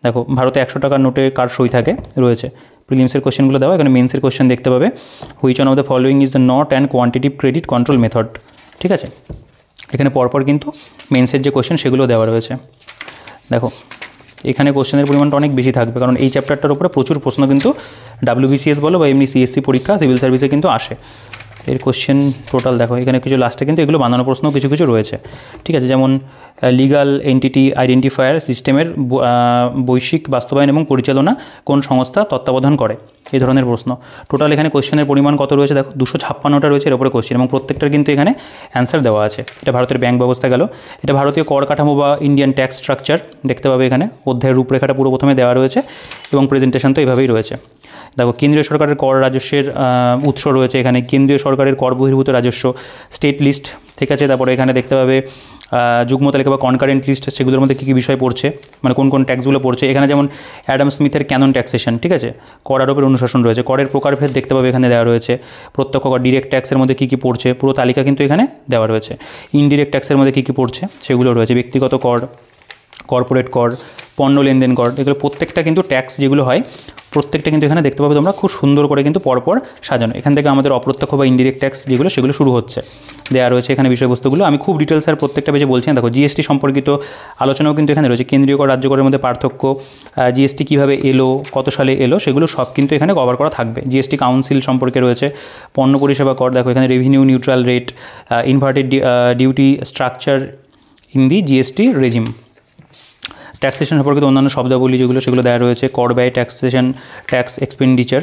দেখো ভারতে 100 টাকার নোটে কার সই থাকে রয়েছে। প্রিলিমসের কোশ্চেনগুলো দেওয়া। এখানে মেন্সের কোশ্চেন দেখতে পাবে, which one of the following is the not and quantitative credit control method, ঠিক আছে। এখানে পরপর কিন্তু মেন্সের যে কোশ্চেন সেগুলো দেওয়া রয়েছে। দেখো এখানে কোশ্চেনের পরিমাণটা অনেক বেশি থাকবে, কারণ এই চ্যাপ্টারটার উপরে প্রচুর প্রশ্ন কিন্তু WBCS বলো বা এমনি CSC পরীক্ষা, সিভিল সার্ভিসে কিন্তু আসে। এর কোশ্চেন টোটাল দেখো, এখানে কিছু লাস্টে কিন্তু এগুলো বানানো প্রশ্ন কিছু কিছু রয়েছে, ঠিক আছে। যেমন লিগাল এন্টিটি আইডেন্টিফায়ার সিস্টেমের বৈশ্বিক বাস্তবায়ন এবং পরিচালনা কোন সংস্থা তত্ত্বাবধান করে, এই ধরনের প্রশ্ন। টোটাল এখানে কোশ্চেনের পরিমাণ কত রয়েছে দেখো, 256টা রয়েছে এর উপরে কোশ্চেন, এবং প্রত্যেকটার কিন্তু এখানে অ্যান্সার দেওয়া আছে। এটা ভারতের ব্যাংক ব্যবস্থা গেল। এটা ভারতীয় কর কাঠামো বা ইন্ডিয়ান ট্যাক্স স্ট্রাকচার দেখতে পাবে এখানে। অধ্যায়ের রূপরেখাটা পুরো প্রথমে দেওয়া রয়েছে এবং প্রেজেন্টেশন তো এভাবেই রয়েছে। দেখো কেন্দ্রীয় সরকারের কর রাজস্বের উৎস রয়েছে এখানে, কেন্দ্রীয় সরকারের কর বহির্ভূত রাজস্ব, স্টেট লিস্ট, ঠিক আছে। তারপরে এখানে দেখতে পাবে যুগ্ম তালিকা বা কনকারেন্ট লিস্ট, সেগুলোর মধ্যে কী কী বিষয় পড়ছে, মানে কোন কোন ট্যাক্সগুলো পড়ছে। এখানে যেমন অ্যাডাম স্মিথের ক্যানন ট্যাক্সেশন, ঠিক আছে, কর আরোপের অনুশাসন রয়েছে। করের প্রকারভেদ দেখতে পাবে এখানে দেওয়া রয়েছে। প্রত্যক্ষ কর, ডিরেক্ট ট্যাক্সের মধ্যে কী কী পড়ছে পুরো তালিকা কিন্তু এখানে দেওয়া রয়েছে। ইনডিরেক্ট ট্যাক্সের মধ্যে কী কী পড়ছে সেগুলো রয়েছে। ব্যক্তিগত কর, কর্পোরেট কর, পণ্য লেনদেন কর, এগুলো প্রত্যেকটা কিন্তু ট্যাক্স যেগুলো হয় প্রত্যেকটা কিন্তু এখানে দেখতে পাবে তোমরা খুব সুন্দর করে কিন্তু পরপর সাজানো। এখান থেকে আমাদের অপ্রত্যক্ষ বা ইনডিরেক্ট ট্যাক্স যেগুলো সেগুলো শুরু হচ্ছে, দেওয়া রয়েছে এখানে বিষয়বস্তুগুলো। আমি খুব ডিটেলস আর প্রত্যেকটা পেজে বলছি না। দেখো জিএসটি সম্পর্কিত আলোচনাও কিন্তু এখানে রয়েছে। কেন্দ্রীয় কর রাজ্য করের মধ্যে পার্থক্য, জিএসটি কীভাবে এলো, কত সালে এলো, সেগুলো সব কিন্তু এখানে কভার করা থাকবে। জিএসটি কাউন্সিল সম্পর্কে রয়েছে। পণ্য পরিষেবা কর, দেখো এখানে revenue neutral rate, inverted duty structure in the GST regime. Taxation সম্পর্কিত অন্যান্য শব্দাবলী যেগুলো সেগুলো দেওয়া রয়েছে। কর ব্যয়, ট্যাক্সেশন, ট্যাক্স এক্সপেন্ডিচার,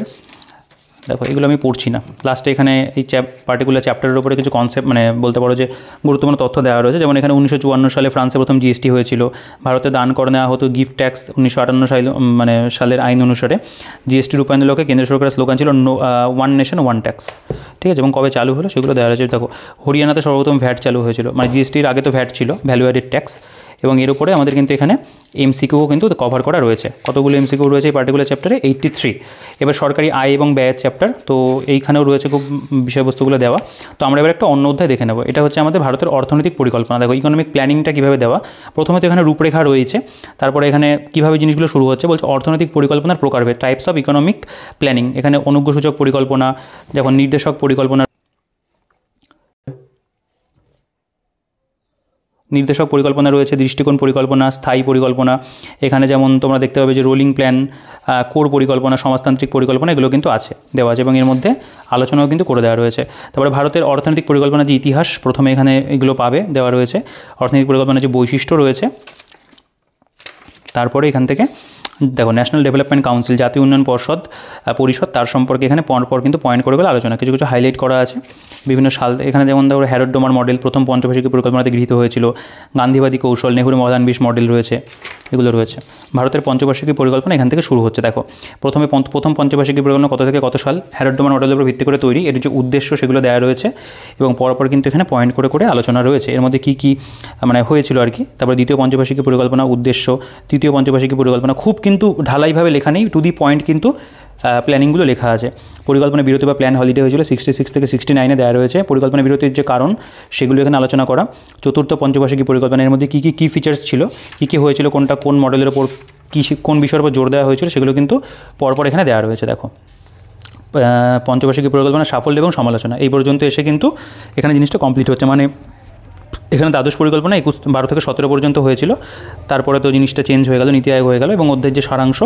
দেখো এগুলো আমি পড়ছি না। লাস্টে এখানে এই পার্টিকুলার চ্যাপ্টারের উপরে কিছু কনসেপ্ট, মানে বলতে পারো যে গুরুত্বপূর্ণ তথ্য দেওয়া রয়েছে। যেমন এখানে 1954 সালে ফ্রান্সে প্রথম জিএসটি হয়েছিল। ভারতে দান কর নেওয়া হতো গিফট ট্যাক্স 1958 সালের আইন অনুসারে। জিএসটি রূপায়ণের লক্ষ্যে কেন্দ্র সরকারের স্লোগান ছিল ওয়ান নেশন ওয়ান ট্যাক্স, ঠিক আছে। এবং কবে চালু হলো সেগুলো দেওয়া রয়েছে। দেখো হরিয়ানাতে সর্বপ্রথম ভ্যাট চালু হয়েছিল, মানে জিএসটির আগে তো ভ্যাট ছিল, ভ্যালু অ্যাডেড ট্যাক্স। এবং এর উপরে আমাদের কিন্তু এখানে এমসিকিউও কিন্তু কভার করা রয়েছে। কতগুলো এমসিকিউ রয়েছে এই পার্টিকুলার চ্যাপ্টারে, 83। এবার সরকারি আয় এবং ব্যয়ের চ্যাপ্টার, তো এইখানেও রয়েছে খুব বিষয়বস্তুগুলো দেওয়া। তো আমরা এবার একটা অন্য অধ্যায় দেখে নেব। এটা হচ্ছে আমাদের ভারতের অর্থনৈতিক পরিকল্পনা। দেখো ইকোনমিক প্ল্যানিংটা কীভাবে দেওয়া, প্রথমে তো এখানে রূপরেখা রয়েছে, তারপরে এখানে কীভাবে জিনিসগুলো শুরু হচ্ছে বলছে অর্থনৈতিক পরিকল্পনার প্রকারভেদ, টাইপস অফ ইকোনমিক প্ল্যানিং। এখানে অনুজ্ঞসূচক পরিকল্পনা, যখন নির্দেশক পরিকল্পনা রয়েছে, দৃষ্টিকোণ পরিকল্পনা, স্থায়ী পরিকল্পনা। এখানে যেমন তোমরা দেখতে পাবে যে রোলিং প্ল্যান, কোর পরিকল্পনা, সমাজতান্ত্রিক পরিকল্পনা, এগুলো কিন্তু দেওয়া আছে এবং এর মধ্যে আলোচনাও কিন্তু করে দেওয়া রয়েছে। তারপরে ভারতের অর্থনৈতিক পরিকল্পনা যে ইতিহাস, প্রথমে এখানে এগুলো পাবে দেওয়া রয়েছে। অর্থনৈতিক পরিকল্পনার যে বৈশিষ্ট্য রয়েছে, তারপরে এখান থেকে দেখো ন্যাশনাল ডেভেলপমেন্ট কাউন্সিল, জাতীয় উন্নয়ন পরিষদ তার সম্পর্কে এখানে পর কিন্তু পয়েন্ট করে গেলে আলোচনা, কিছু কিছু হাইলাইট করা আছে বিভিন্ন সাল। এখানে যেমন ধরো হ্যারড ডোমার মডেল প্রথম পঞ্চবার্ষিকী পরিকল্পনাতে গৃহীত হয়েছিল, গান্ধীবাদী কৌশল, নেহরু মহাদানবিশ মডেল রয়েছে, এগুলো রয়েছে। ভারতের পঞ্চবার্ষিকী পরিকল্পনা এখান থেকে শুরু হচ্ছে। দেখো প্রথম পঞ্চবার্ষিকী পরিকল্পনা কত থেকে কত সাল, হ্যারড ডোমার মডেলের উপর ভিত্তি করে তৈরি, এর যে উদ্দেশ্য সেগুলো দেওয়া রয়েছে এবং পরপর কিন্তু এখানে পয়েন্ট করে আলোচনা রয়েছে এর মধ্যে কী মানে হয়েছিল আর কি। তারপরে দ্বিতীয় পঞ্চবার্ষিকী পরিকল্পনা উদ্দেশ্য, তৃতীয় পঞ্চবার্ষিকী পরিকল্পনা খুব কিন্তু ঢালাইভাবে লেখা নেই, টু দি পয়েন্ট কিন্তু প্ল্যানিংগুলো লেখা আছে। পরিকল্পনা বিরতি বা প্ল্যান হলিডে হয়েছিল 66 থেকে 69 দেওয়া রয়েছে। পরিকল্পনা বিরতির যে কারণ সেগুলো এখানে আলোচনা করা। চতুর্থ পঞ্চবার্ষিকী পরিকল্পনার মধ্যে কী ফিচার্স ছিল, কী হয়েছিল, কোনটা কোন মডেলের ওপর কোন বিষয়ের উপর জোর দেওয়া হয়েছিল, সেগুলো কিন্তু পরপর এখানে দেওয়া রয়েছে। দেখো পঞ্চবার্ষিকী পরিকল্পনা সাফল্য এবং সমালোচনা, এই পর্যন্ত এসে কিন্তু এখানে জিনিসটা কমপ্লিট হচ্ছে। মানে এখানে দ্বাদশ পরিকল্পনা 12 থেকে 17 পর্যন্ত হয়েছিল, তারপরে তো জিনিসটা চেঞ্জ হয়ে গেল, নীতি আয়োগ হয়ে গেল এবং অধ্যায়ের যে সারাংশ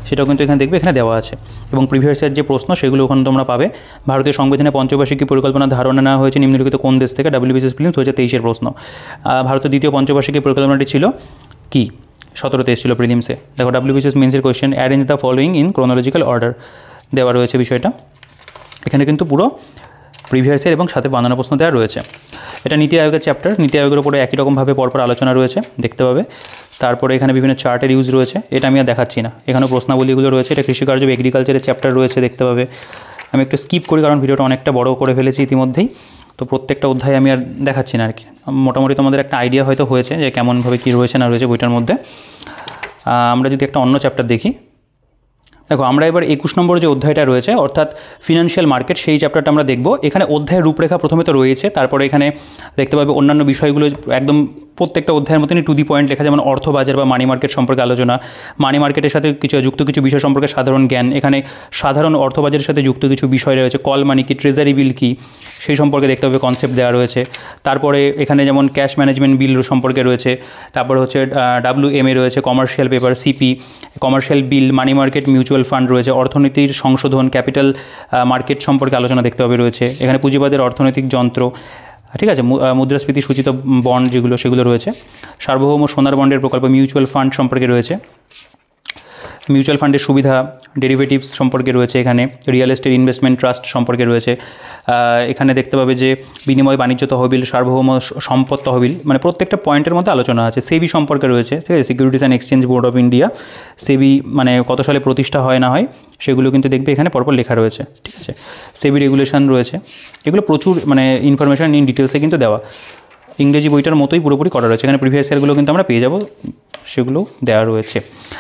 সেটাও কিন্তু এখানে দেখবে এখানে দেওয়া আছে এবং প্রিভিয়াস ইয়ার যে প্রশ্ন সেগুলো ওখানে তোমরা পাবে। ভারতীয় সংবিধানে পঞ্চবার্ষিকী পরিকল্পনার ধারণা নেওয়া হয়েছে নিম্নলিখিত কোন দেশ থেকে, WBCS প্রিলিমস 2023 প্রশ্ন। ভারতের দ্বিতীয় পঞ্চবার্ষিকী পরিকল্পনাটি ছিল কি, 17তে এসেছিল প্রিলিমসে। দেখো WBCS মেন্সের question, arrange the following in chronological order দেওয়া রয়েছে বিষয়টা। এখানে কিন্তু পুরো প্রিভিয়াস ইয়ার এবং সাথে বানানো প্রশ্ন দেওয়া রয়েছে। এটা নীতি আয়োগের চ্যাপ্টার, নীতি আয়োগের উপরে একই রকমভাবে পরপর আলোচনা রয়েছে দেখতে পাবে। তারপরে এখানে বিভিন্ন চার্টের ইউজ রয়েছে, এটা আমি আর দেখাচ্ছি না, এখানেও প্রশ্নাবলীগুলো রয়েছে। এটা কৃষিকার্য এগ্রিকালচারের চ্যাপ্টার রয়েছে দেখতে পাবে। আমি একটু স্কিপ করি কারণ ভিডিওটা অনেকটা বড় করে ফেলেছি ইতিমধ্যেই, তো প্রত্যেকটা অধ্যায় আমি আর দেখাচ্ছি না আর কি। মোটামুটি তোমাদের একটা আইডিয়া হয়তো হয়েছে যে কেমনভাবে কী রয়েছে না রয়েছে বইটার মধ্যে। আমরা যদি একটা অন্য চ্যাপ্টার দেখি, দেখো আমরা এবার 21 নম্বর যে অধ্যায়টা রয়েছে অর্থাৎ ফিনান্সিয়াল মার্কেট, সেই চ্যাপ্টারটা আমরা দেখব। এখানে অধ্যায়ের রূপরেখা প্রথমে তো রয়েছে, তারপরে এখানে দেখতে পাবে অন্যান্য বিষয়গুলো একদম প্রত্যেকটা অধ্যায়ের মতনই টু দি পয়েন্ট লেখা, যেমন অর্থবাজার বা মানি মার্কেট সম্পর্কে আলোচনা, মানি মার্কেটের সাথে যুক্ত কিছু বিষয় সম্পর্কে সাধারণ জ্ঞান, এখানে সাধারণ অর্থবাজারের সাথে যুক্ত কিছু বিষয় রয়েছে, কল মানি কি, ট্রেজারি বিল কি, সেই সম্পর্কে দেখতে হবে কনসেপ্ট দেওয়া রয়েছে। তারপরে এখানে যেমন ক্যাশ ম্যানেজমেন্ট বিল সম্পর্কে রয়েছে, তারপরে হচ্ছে WMA রয়েছে, কমার্শিয়াল পেপার, CP, কমার্শিয়াল বিল, মানি মার্কেট, মিউচুয়াল ফান্ড রয়েছে, অর্থনীতির সংশোধন, ক্যাপিটাল মার্কেট সম্পর্কে আলোচনা দেখতে হবে রয়েছে। এখানে পুঁজিবাদের অর্থনৈতিক যন্ত্র, ঠিক আছে, মুদ্রাস্ফীতি সূচিত বন্ড যেগুলো সেগুলো রয়েছে, সার্বভৌম সোনার বন্ডের প্রকল্প, মিউচুয়াল ফান্ড সম্পর্কে রয়েছে, মিউচুয়াল ফান্ডের সুবিধা, ডেরিভেটিভস সম্পর্কে রয়েছে, এখানে রিয়েল এস্টেট ইনভেস্টমেন্ট ট্রাস্ট সম্পর্কে রয়েছে। এখানে দেখতে পাবে যে বিনিময় বাণিজ্য তহবিল, সার্বভৌম সম্পদ তহবিল, মানে প্রত্যেকটা পয়েন্টের মধ্যে আলোচনা আছে। সেবি সম্পর্কে রয়েছে, ঠিক আছে, Securities and Exchange Board of India, SEBI মানে কত সালে প্রতিষ্ঠা হয় না হয় সেগুলো কিন্তু দেখবে এখানে পরপর লেখা রয়েছে, ঠিক আছে। সেবি রেগুলেশন রয়েছে, এগুলো প্রচুর মানে ইনফরমেশন ইন ডিটেলসে কিন্তু দেওয়া, ইংরেজি বইটার মতোই পুরোপুরি করা রয়েছে। এখানে প্রিভিয়াস ইয়ারগুলো কিন্তু আমরা পেয়ে যাব, সেগুলো দেওয়া রয়েছে।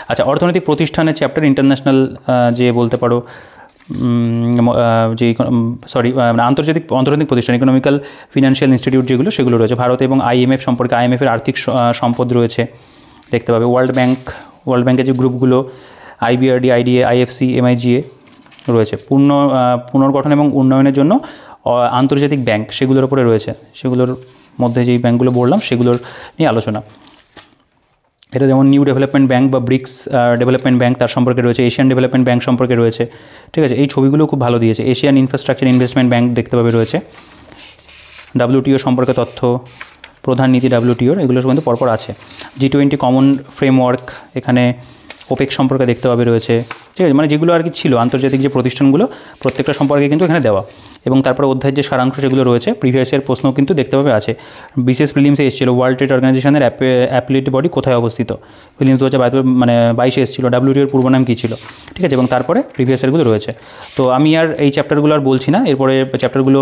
আচ্ছা, অর্থনৈতিক প্রতিষ্ঠানের চ্যাপ্টার, ইন্টারন্যাশনাল যে বলতে পারো যে আন্তর্জাতিক অর্থনৈতিক প্রতিষ্ঠান, ইকোনমিক্যাল ফিনান্সিয়াল ইনস্টিটিউট যেগুলো সেগুলো রয়েছে। ভারত এবং IMF সম্পর্কে, IMF-এর আর্থিক সম্পদ রয়েছে দেখতে পাবে। ওয়ার্ল্ড ব্যাংকের যে গ্রুপগুলো, IBRD, IDA, IFC, MIGA রয়েছে। পুনর্গঠন এবং উন্নয়নের জন্য আন্তর্জাতিক ব্যাংক সেগুলোর উপরে রয়েছে, সেগুলোর মধ্যে যেই ব্যাংকগুলো বললাম সেগুলোর নিয়ে আলোচনা। এটা যেমন নিউ ডেভেলপমেন্ট ব্যাংক বা ব্রিক্স ডেভেলপমেন্ট ব্যাংক তার সম্পর্কে রয়েছে, এশিয়ান ডেভেলপমেন্ট ব্যাংক সম্পর্কে রয়েছে, ঠিক আছে। এই ছবিগুলো খুব ভালো দিয়েছে। এশিয়ান ইনফ্রাস্ট্রাকচার ইনভেস্টমেন্ট ব্যাংক দেখতে পাবে রয়েছে। WTO সম্পর্কে তথ্য, প্রধান নীতি WTO, এগুলো কিন্তু পরপর আছে। G20 কমন ফ্রেমওয়ার্ক, এখানে OPEC সম্পর্কে দেখতে পাবে রয়েছে, ঠিক আছে, মানে যেগুলো আর কি ছিল আন্তর্জাতিক যে প্রতিষ্ঠানগুলো প্রত্যেকটা সম্পর্কে কিন্তু এখানে দেওয়া। এবং তারপরে অধ্যায়ের যে সারাংশ সেগুলো রয়েছে, প্রিভিয়াস ইয়ার প্রশ্ন কিন্তু দেখতে পাবে আছে। বিশেষ প্রিলিমসে এসেছিল ওয়ার্ল্ড ট্রেড অর্গানাইজেশনের অ্যাপিলেট বডি কোথায় অবস্থিত, প্রিলিমস 2022 এসেছিল, WTO-র পূর্ব নাম কী ছিল, ঠিক আছে। এবং তারপরে প্রিভিয়াস ইয়ারগুলো রয়েছে। তো আমি আর এই চ্যাপ্টারগুলো আর বলছি না, এরপরে চ্যাপ্টারগুলো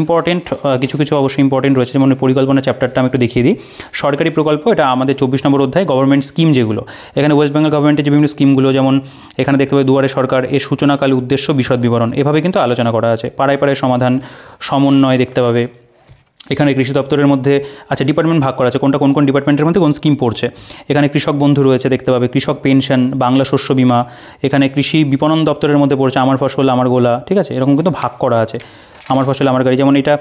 ইম্পর্টেন্ট কিছু কিছু অবশ্যই ইম্পর্টেন্ট রয়েছে, যেমন পরিকল্পনা চ্যাপ্টারটা আমি একটু দেখিয়ে দিই। সরকারি প্রকল্প, এটা আমাদের 24 নম্বর অধ্যায়। গভর্নমেন্ট স্কিম যেগুলো, এখানে ওয়েস্ট বেঙ্গল গভর্নমেন্টের যে বিভিন্ন স্কিমগুলো, যেমন এখানে দেখতে পাবে দুয়ারে সরকার, এর সূচনাকাল, উদ্দেশ্য, বিশদ বিবরণ, এভাবে কিন্তু আলোচনা করা আছে। পাড়ায় পাড়ায় সমাধান, সমন্বয় দেখতে পাবে। এখানে কৃষি দপ্তরের মধ্যে আচ্ছা ডিপার্টমেন্ট ভাগ করা আছে, কোনটা কোন কোন ডিপার্টমেন্টের মধ্যে কোন স্কিম পড়ছে। এখানে কৃষক বন্ধু রয়েছে দেখতে পাবে, কৃষক পেনশন, বাংলা শস্য বিমা, এখানে কৃষি বিপণন দপ্তরের মধ্যে পড়ছে আমার ফসল আমার গোলা, ঠিক আছে, এরকম কিন্তু ভাগ করা আছে। আমার ফসল আমার গাড়ি, যেমন এটা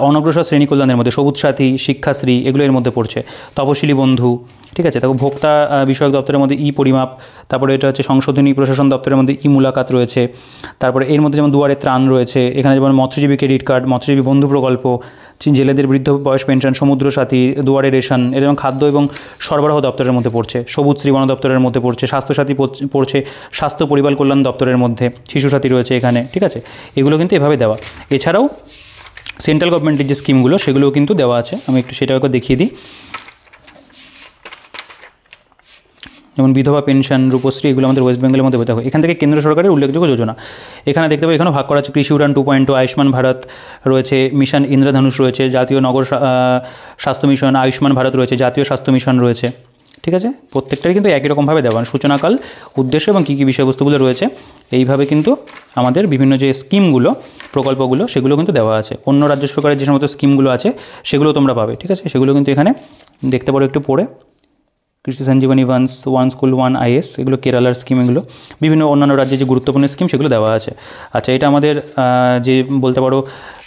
অনগ্রসর শ্রেণী কল্যাণের মধ্যে, সবুজ সাথী, শিক্ষাশ্রী, এগুলো এর মধ্যে পড়ছে। তপশিলি বন্ধু, ঠিক আছে। তারপর ভোক্তা বিষয়ক দপ্তরের মধ্যে পরিমাপ, তারপরে এটা হচ্ছে সংশোধনী প্রশাসন দপ্তরের মধ্যে মুলাকাত রয়েছে। তারপরে এর মধ্যে যেমন দুয়ারে ত্রাণ রয়েছে, এখানে যেমন মৎস্যজীবী ক্রেডিট কার্ড, মৎস্যজীবী বন্ধু প্রকল্প, জেলেদের বৃদ্ধ বয়স পেনশন, সমুদ্র সাথী, দুয়ারে রেশন, এরকম খাদ্য এবং সরবরাহ দপ্তরের মধ্যে পড়ছে, সবুজ শ্রী বন দপ্তরের মধ্যে পড়ছে, স্বাস্থ্যসাথী পড়ছে স্বাস্থ্য পরিবার কল্যাণ দপ্তরের মধ্যে, শিশু সাথী রয়েছে এখানে, ঠিক আছে। এগুলো কিন্তু এভাবে দেওয়া। এছাড়াও সেন্ট্রাল গভর্নমেন্টের যে স্কিমগুলো সেগুলোও কিন্তু দেওয়া আছে, আমি একটু সেটাকে দেখিয়ে দিই। যেমন বিধবা পেনশন, রূপশ্রী, এগুলো আমাদের ওয়েস্ট বেঙ্গলের মধ্যে দেখো। এখান থেকে কেন্দ্র সরকারের উল্লেখযোগ্য যোজনা এখানে দেখতে পাবো। এখানেও ভাগ করা আছে, কৃষি উড়ান 2.2, আয়ুষ্মান ভারত রয়েছে, মিশন ইন্দ্রধনুষ রয়েছে, জাতীয় নগর স্বাস্থ্য মিশন, আয়ুষ্মান ভারত রয়েছে, জাতীয় স্বাস্থ্য মিশন রয়েছে, ঠিক আছে। প্রত্যেকটাই কিন্তু একই রকমভাবে দেওয়া, সূচনাকাল, উদ্দেশ্য এবং কী কী বিষয়বস্তুগুলো রয়েছে এইভাবে কিন্তু আমাদের বিভিন্ন যে স্কিমগুলো, প্রকল্পগুলো সেগুলো কিন্তু দেওয়া আছে। অন্য রাজ্য সরকারের যে সমস্ত স্কিমগুলো আছে সেগুলো তোমরা পাবে, ঠিক আছে। সেগুলো কিন্তু এখানে দেখতে পারো একটু পড়ে। Krishi Sanjeevani one school one IS, এগুলো কেরালার স্কিম, এগুলো বিভিন্ন অন্যান্য রাজ্যে যে গুরুত্বপূর্ণ স্কিম সেগুলো দেওয়া আছে। আচ্ছা, এটা আমাদের যে বলতে পারো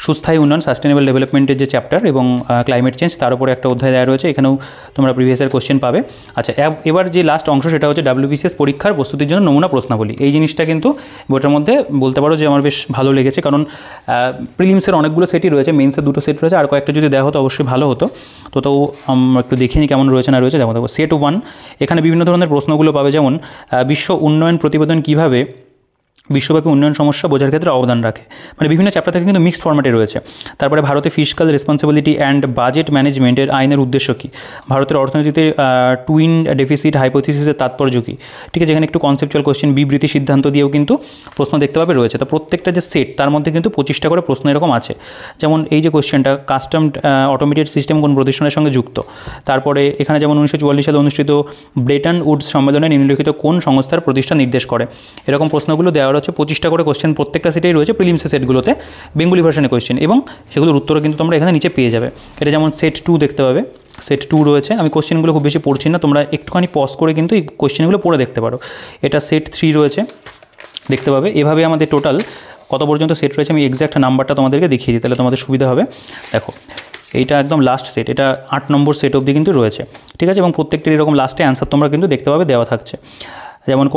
সুস্থায়ী উন্নয়ন, সাস্টেনেবল ডেভেলপমেন্টের যে চ্যাপ্টার এবং ক্লাইমেট চেঞ্জ, তার উপরে একটা অধ্যায় দেওয়া রয়েছে। এখানেও তোমরা প্রিভিয়াস ইয়ার কোশ্চেন পাবে। আচ্ছা, এবার যে লাস্ট অংশ সেটা হচ্ছে WBCS পরীক্ষার প্রস্তুতির জন্য নমুনা প্রশ্নাবলী। এই জিনিসটা কিন্তু বইটার মধ্যে বলতে পারো যে আমার বেশ ভালো লেগেছে, কারণ প্রিলিমসের অনেকগুলো সেটই রয়েছে, মেন্সের 2টো সেট রয়েছে, আর কয়েকটা যদি দেওয়া হতো অবশ্যই ভালো হতো। তো একটু দেখিনি কেমন রয়েছে না রয়েছে। যেমন দেখো সেট 1, এখানে বিভিন্ন ধরনের প্রশ্নগুলো পাবে, যেমন বিশ্ব উন্নয়ন প্রতিবেদন কীভাবে বিশ্বব্যাপী উন্নয়ন সমস্যা বোঝার ক্ষেত্রে অবদান রাখে, মানে বিভিন্ন চ্যাপ্টার থেকে কিন্তু মিক্সড ফরম্যাটে রয়েছে। তারপরে ভারতে ফিসকাল রেসপন্সিবিলিটি অ্যান্ড বাজেট ম্যানেজমেন্টের আইনের উদ্দেশ্য কী, ভারতের অর্থনীতিতে টুইন ডেফিসিট হাইপোথিসিসের তাৎপর্য কী, ঠিক আছে। এখানে একটু কনসেপচুয়াল কোশ্চেন, বিবৃতি সিদ্ধান্ত দিয়েও কিন্তু প্রশ্ন দেখতে পাবে রয়েছে। তো প্রত্যেকটা যে সেট তার মধ্যে কিন্তু 25টা করে প্রশ্ন এরকম আছে। যেমন এই যে কোশ্চেনটা, কাস্টম অটোমেটেড সিস্টেম কোন প্রতিষ্ঠানের সঙ্গে যুক্ত। তারপরে এখানে যেমন 1944 সালে অনুষ্ঠিত ব্রেটন উডস সম্মেলনে নিম্নলিখিত কোন সংস্থার প্রতিষ্ঠা নির্দেশ করে, এরকম প্রশ্নগুলো দেওয়া হচ্ছে। 25টা করে কোশ্চেন প্রত্যেকটা সেটেই রয়েছে, প্রিলিমসের সেটগুলোতে বেঙ্গলি ভার্সনে কোশ্চেন, এবং সেগুলোর উত্তরও কিন্তু তোমরা এখানে নিচে পেয়ে যাবে। এটা যেমন সেট 2 দেখতে পাবে, সেট 2 রয়েছে। আমি কোশ্চেনগুলো খুব বেশি পড়ছি না, তোমরা একটুখানি পজ করে কিন্তু এই কোশ্চেনগুলো পড়ে দেখতে পারো। এটা সেট 3 রয়েছে, দেখতে পাবে। এভাবে আমাদের টোটাল কত পর্যন্ত সেট রয়েছে আমি এক্স্যাক্ট নাম্বারটা তোমাদেরকে দেখিয়ে দিই, তাহলে তোমাদের সুবিধা হবে। দেখো, এইটা একদম লাস্ট সেট, এটা 8 নম্বর সেট অবধি কিন্তু রয়েছে, ঠিক আছে। এবং প্রত্যেকটির এরকম লাস্টে অ্যান্সার তোমরা কিন্তু দেখতে পাবে দেওয়া থাকছে। যেমন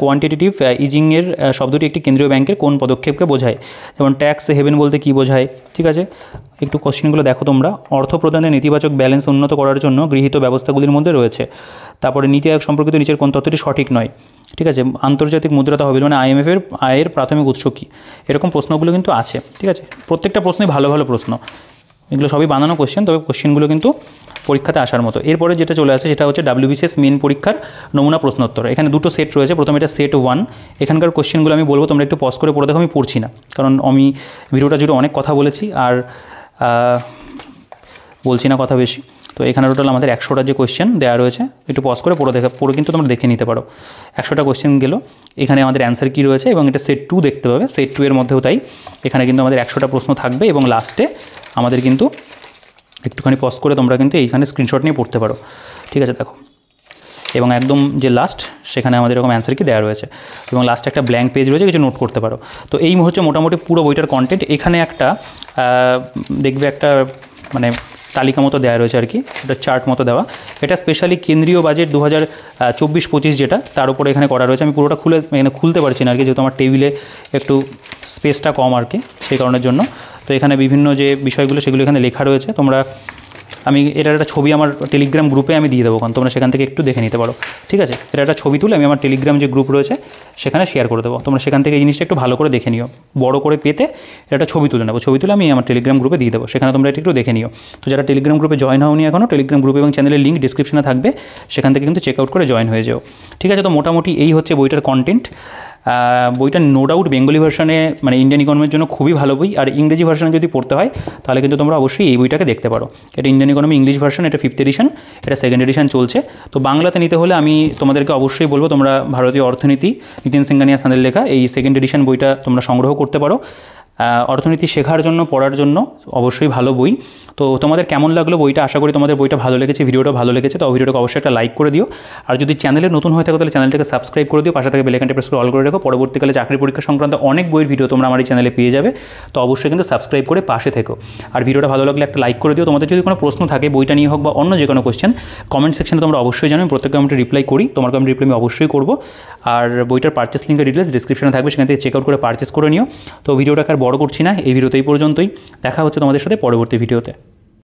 কোয়ান্টিটেটিভ ইজিংয়ের শব্দটি একটি কেন্দ্রীয় ব্যাংকের কোন পদক্ষেপকে বোঝায়, যেমন ট্যাক্স হেভেন বলতে কী বোঝায়, ঠিক আছে। একটু কোশ্চেনগুলো দেখো তোমরা। অর্থ প্রদানের নেতিবাচক ব্যালেন্স উন্নত করার জন্য গৃহীত ব্যবস্থাগুলির মধ্যে রয়েছে। তারপরে নীতি আয়োগ সম্পর্কিত নিচের কোন তথ্যটি সঠিক নয়, ঠিক আছে। আন্তর্জাতিক মুদ্রা তহবিল মানে IMF-এর আয়ের প্রাথমিক উৎস কী, এরকম প্রশ্নগুলো কিন্তু আছে, ঠিক আছে। প্রত্যেকটা প্রশ্নই ভালো ভালো প্রশ্ন, এগুলো সবই বানানো কোশ্চেন, তবে কোশ্চেনগুলো কিন্তু পরীক্ষাতে আসার মতো। এরপরে যেটা চলে আসে সেটা হচ্ছে WBCS মেন পরীক্ষার নমুনা প্রশ্নোত্তর। এখানে 2টো সেট রয়েছে। প্রথমে এটা সেট 1, এখানকার কোশ্চেনগুলো আমি বলবো, তোমরা একটু পজ করে পড়ে দেখো। আমি পড়ছি না, কারণ আমি ভিডিওটা জুড়ে অনেক কথা বলেছি আর বলছি না কথা বেশি। তো এখানে টোটাল আমাদের 100টা যে কোশ্চেন দেওয়া রয়েছে, একটু পজ করে পড়ে কিন্তু তোমরা দেখে নিতে পারো। 100টা কোশ্চেন গেল, এখানে আমাদের অ্যান্সার কী রয়েছে, এবং এটা সেট 2 দেখতে পাবে। সেট 2 এর মধ্যেও তাই, এখানে কিন্তু আমাদের 100টা প্রশ্ন থাকবে, এবং লাস্টে আমাদের কিন্তু একটুখানি পজ করে তোমরা কিন্তু এইখানে স্ক্রিনশট নিয়ে পড়তে পারো, ঠিক আছে। দেখো, এবং একদম যে লাস্ট সেখানে আমাদের এরকম অ্যান্সার কি দেওয়া রয়েছে, এবং লাস্টে একটা ব্ল্যাঙ্ক পেজ রয়েছে, কিছু নোট করতে পারো। তো এই হচ্ছে মোটামুটি পুরো বইটার কন্টেন্ট। এখানে একটা দেখবে একটা মানে তালিকা মতো দেওয়া রয়েছে আর কি, এটা চার্ট মতো দেওয়া। এটা স্পেশালি কেন্দ্রীয় বাজেট 2024-25 যেটা, তার উপরে এখানে করা রয়েছে। আমি পুরোটা এখানে খুলতে পারছি না আর কি, যেহেতু আমার টেবিলে একটু স্পেসটা কম আর কি, সেই কারণের জন্য। তো এখানে বিভিন্ন যে বিষয়গুলো সেগুলো এখানে লেখা রয়েছে। আমি এটার একটা ছবি আমার টেলিগ্রাম গ্রুপে আমি দিয়ে দেবো, কারণ তোমরা সেখান থেকে একটু দেখে নিতে পারো, ঠিক আছে। এটা একটা ছবি তুলে আমি আমার টেলিগ্রাম যে গ্রুপ রয়েছে সেখানে শেয়ার করে দেবো, তোমরা সেখান থেকে এই জিনিসটা একটু ভালো করে দেখে নিও। বড় করে পেতে এটা একটা ছবি তুলে নেবো, ছবি তুলে আমি আমার টেলিগ্রাম গ্রুপে দিয়ে দেবো, সেখানে তোমরা এটা একটু দেখে নিও। তো যারা টেলিগ্রাম গ্রুপে জয়েন হওনি এখনও, টেলিগ্রাম গ্রুপ এবং চ্যানেলের লিঙ্ক ডিসক্রিপশনে থাকবে, সেখান থেকে কিন্তু চেক আউট করে জয়েন হয়ে যাও, ঠিক আছে। তো মোটামুটি এই হচ্ছে বইটার কন্টেন্ট। বইটা নো ডাউট বেঙ্গলি ভার্সনে মানে ইন্ডিয়ান ইকোনমির জন্য খুবই ভালো বই, আর ইংরেজি ভার্সনে যদি পড়তে হয় তাহলে কিন্তু তোমরা অবশ্যই এই বইটাকে দেখতে পারো। এটা ইন্ডিয়ান ইকোনমি ইংলিশ ভার্সন, এটা 5th এডিশন, এটা 2nd এডিশন চলছে। তো বাংলাতে নিতে হলে আমি তোমাদেরকে অবশ্যই বলবো তোমরা ভারতীয় অর্থনীতি নিতিন সিংহানিয়া স্যারের লেখা এই 2nd এডিশন বইটা তোমরা সংগ্রহ করতে পারো। অর্থনীতি শেখার জন্য, পড়ার জন্য অবশ্যই ভালো বই। তো তোমাদের কেমন লাগলো বইটা, আশা করি তোমাদের বইটা ভালো লেগেছে, ভিডিওটা ভালো লেগেছে। তো ভিডিওটাকে অবশ্যই একটা লাইক করে দিও, আর যদি চ্যানেলে নতুন হয়ে থাকো তাহলে চ্যানেলটাকে সাবস্ক্রাইব করে দিও, পাশে থেকে বেল আইকনটা প্রেস করে অল করে রাখো। পরবর্তীকালে চাকরি পরীক্ষা সংক্রান্ত অনেক বইয়ের ভিডিও তোমরা আমার এই চ্যানেলে পেয়ে যাবে। তো অবশ্যই কিন্তু সাবস্ক্রাইব করে পাশে থেকো, আর ভিডিওটা ভালো লাগলে একটা লাইক করে দিও। তোমাদের যদি কোনো প্রশ্ন থাকে বইটা নিয়ে হোক বা অন্য যে কোনো কোয়েশ্চেন, কমেন্ট সেকশনে তোমরা অবশ্যই জানো, প্রত্যেককে কমেন্টে রিপ্লাই করি, তোমার কমেন্ট রিপ্লাই আমি অবশ্যই করবো। আর বইটার পারচেস লিঙ্কের ডিটেলস ডিসক্রিপশনে থাকবে, সেখান থেকে চেক আউট করে পারচেস করে নিও। তো ভিডিওটাকে আর বড় করছি না, এই ভিডিওতে এই পর্যন্তই। দেখা হচ্ছে তোমাদের সাথে পরবর্তী ভিডিওতে।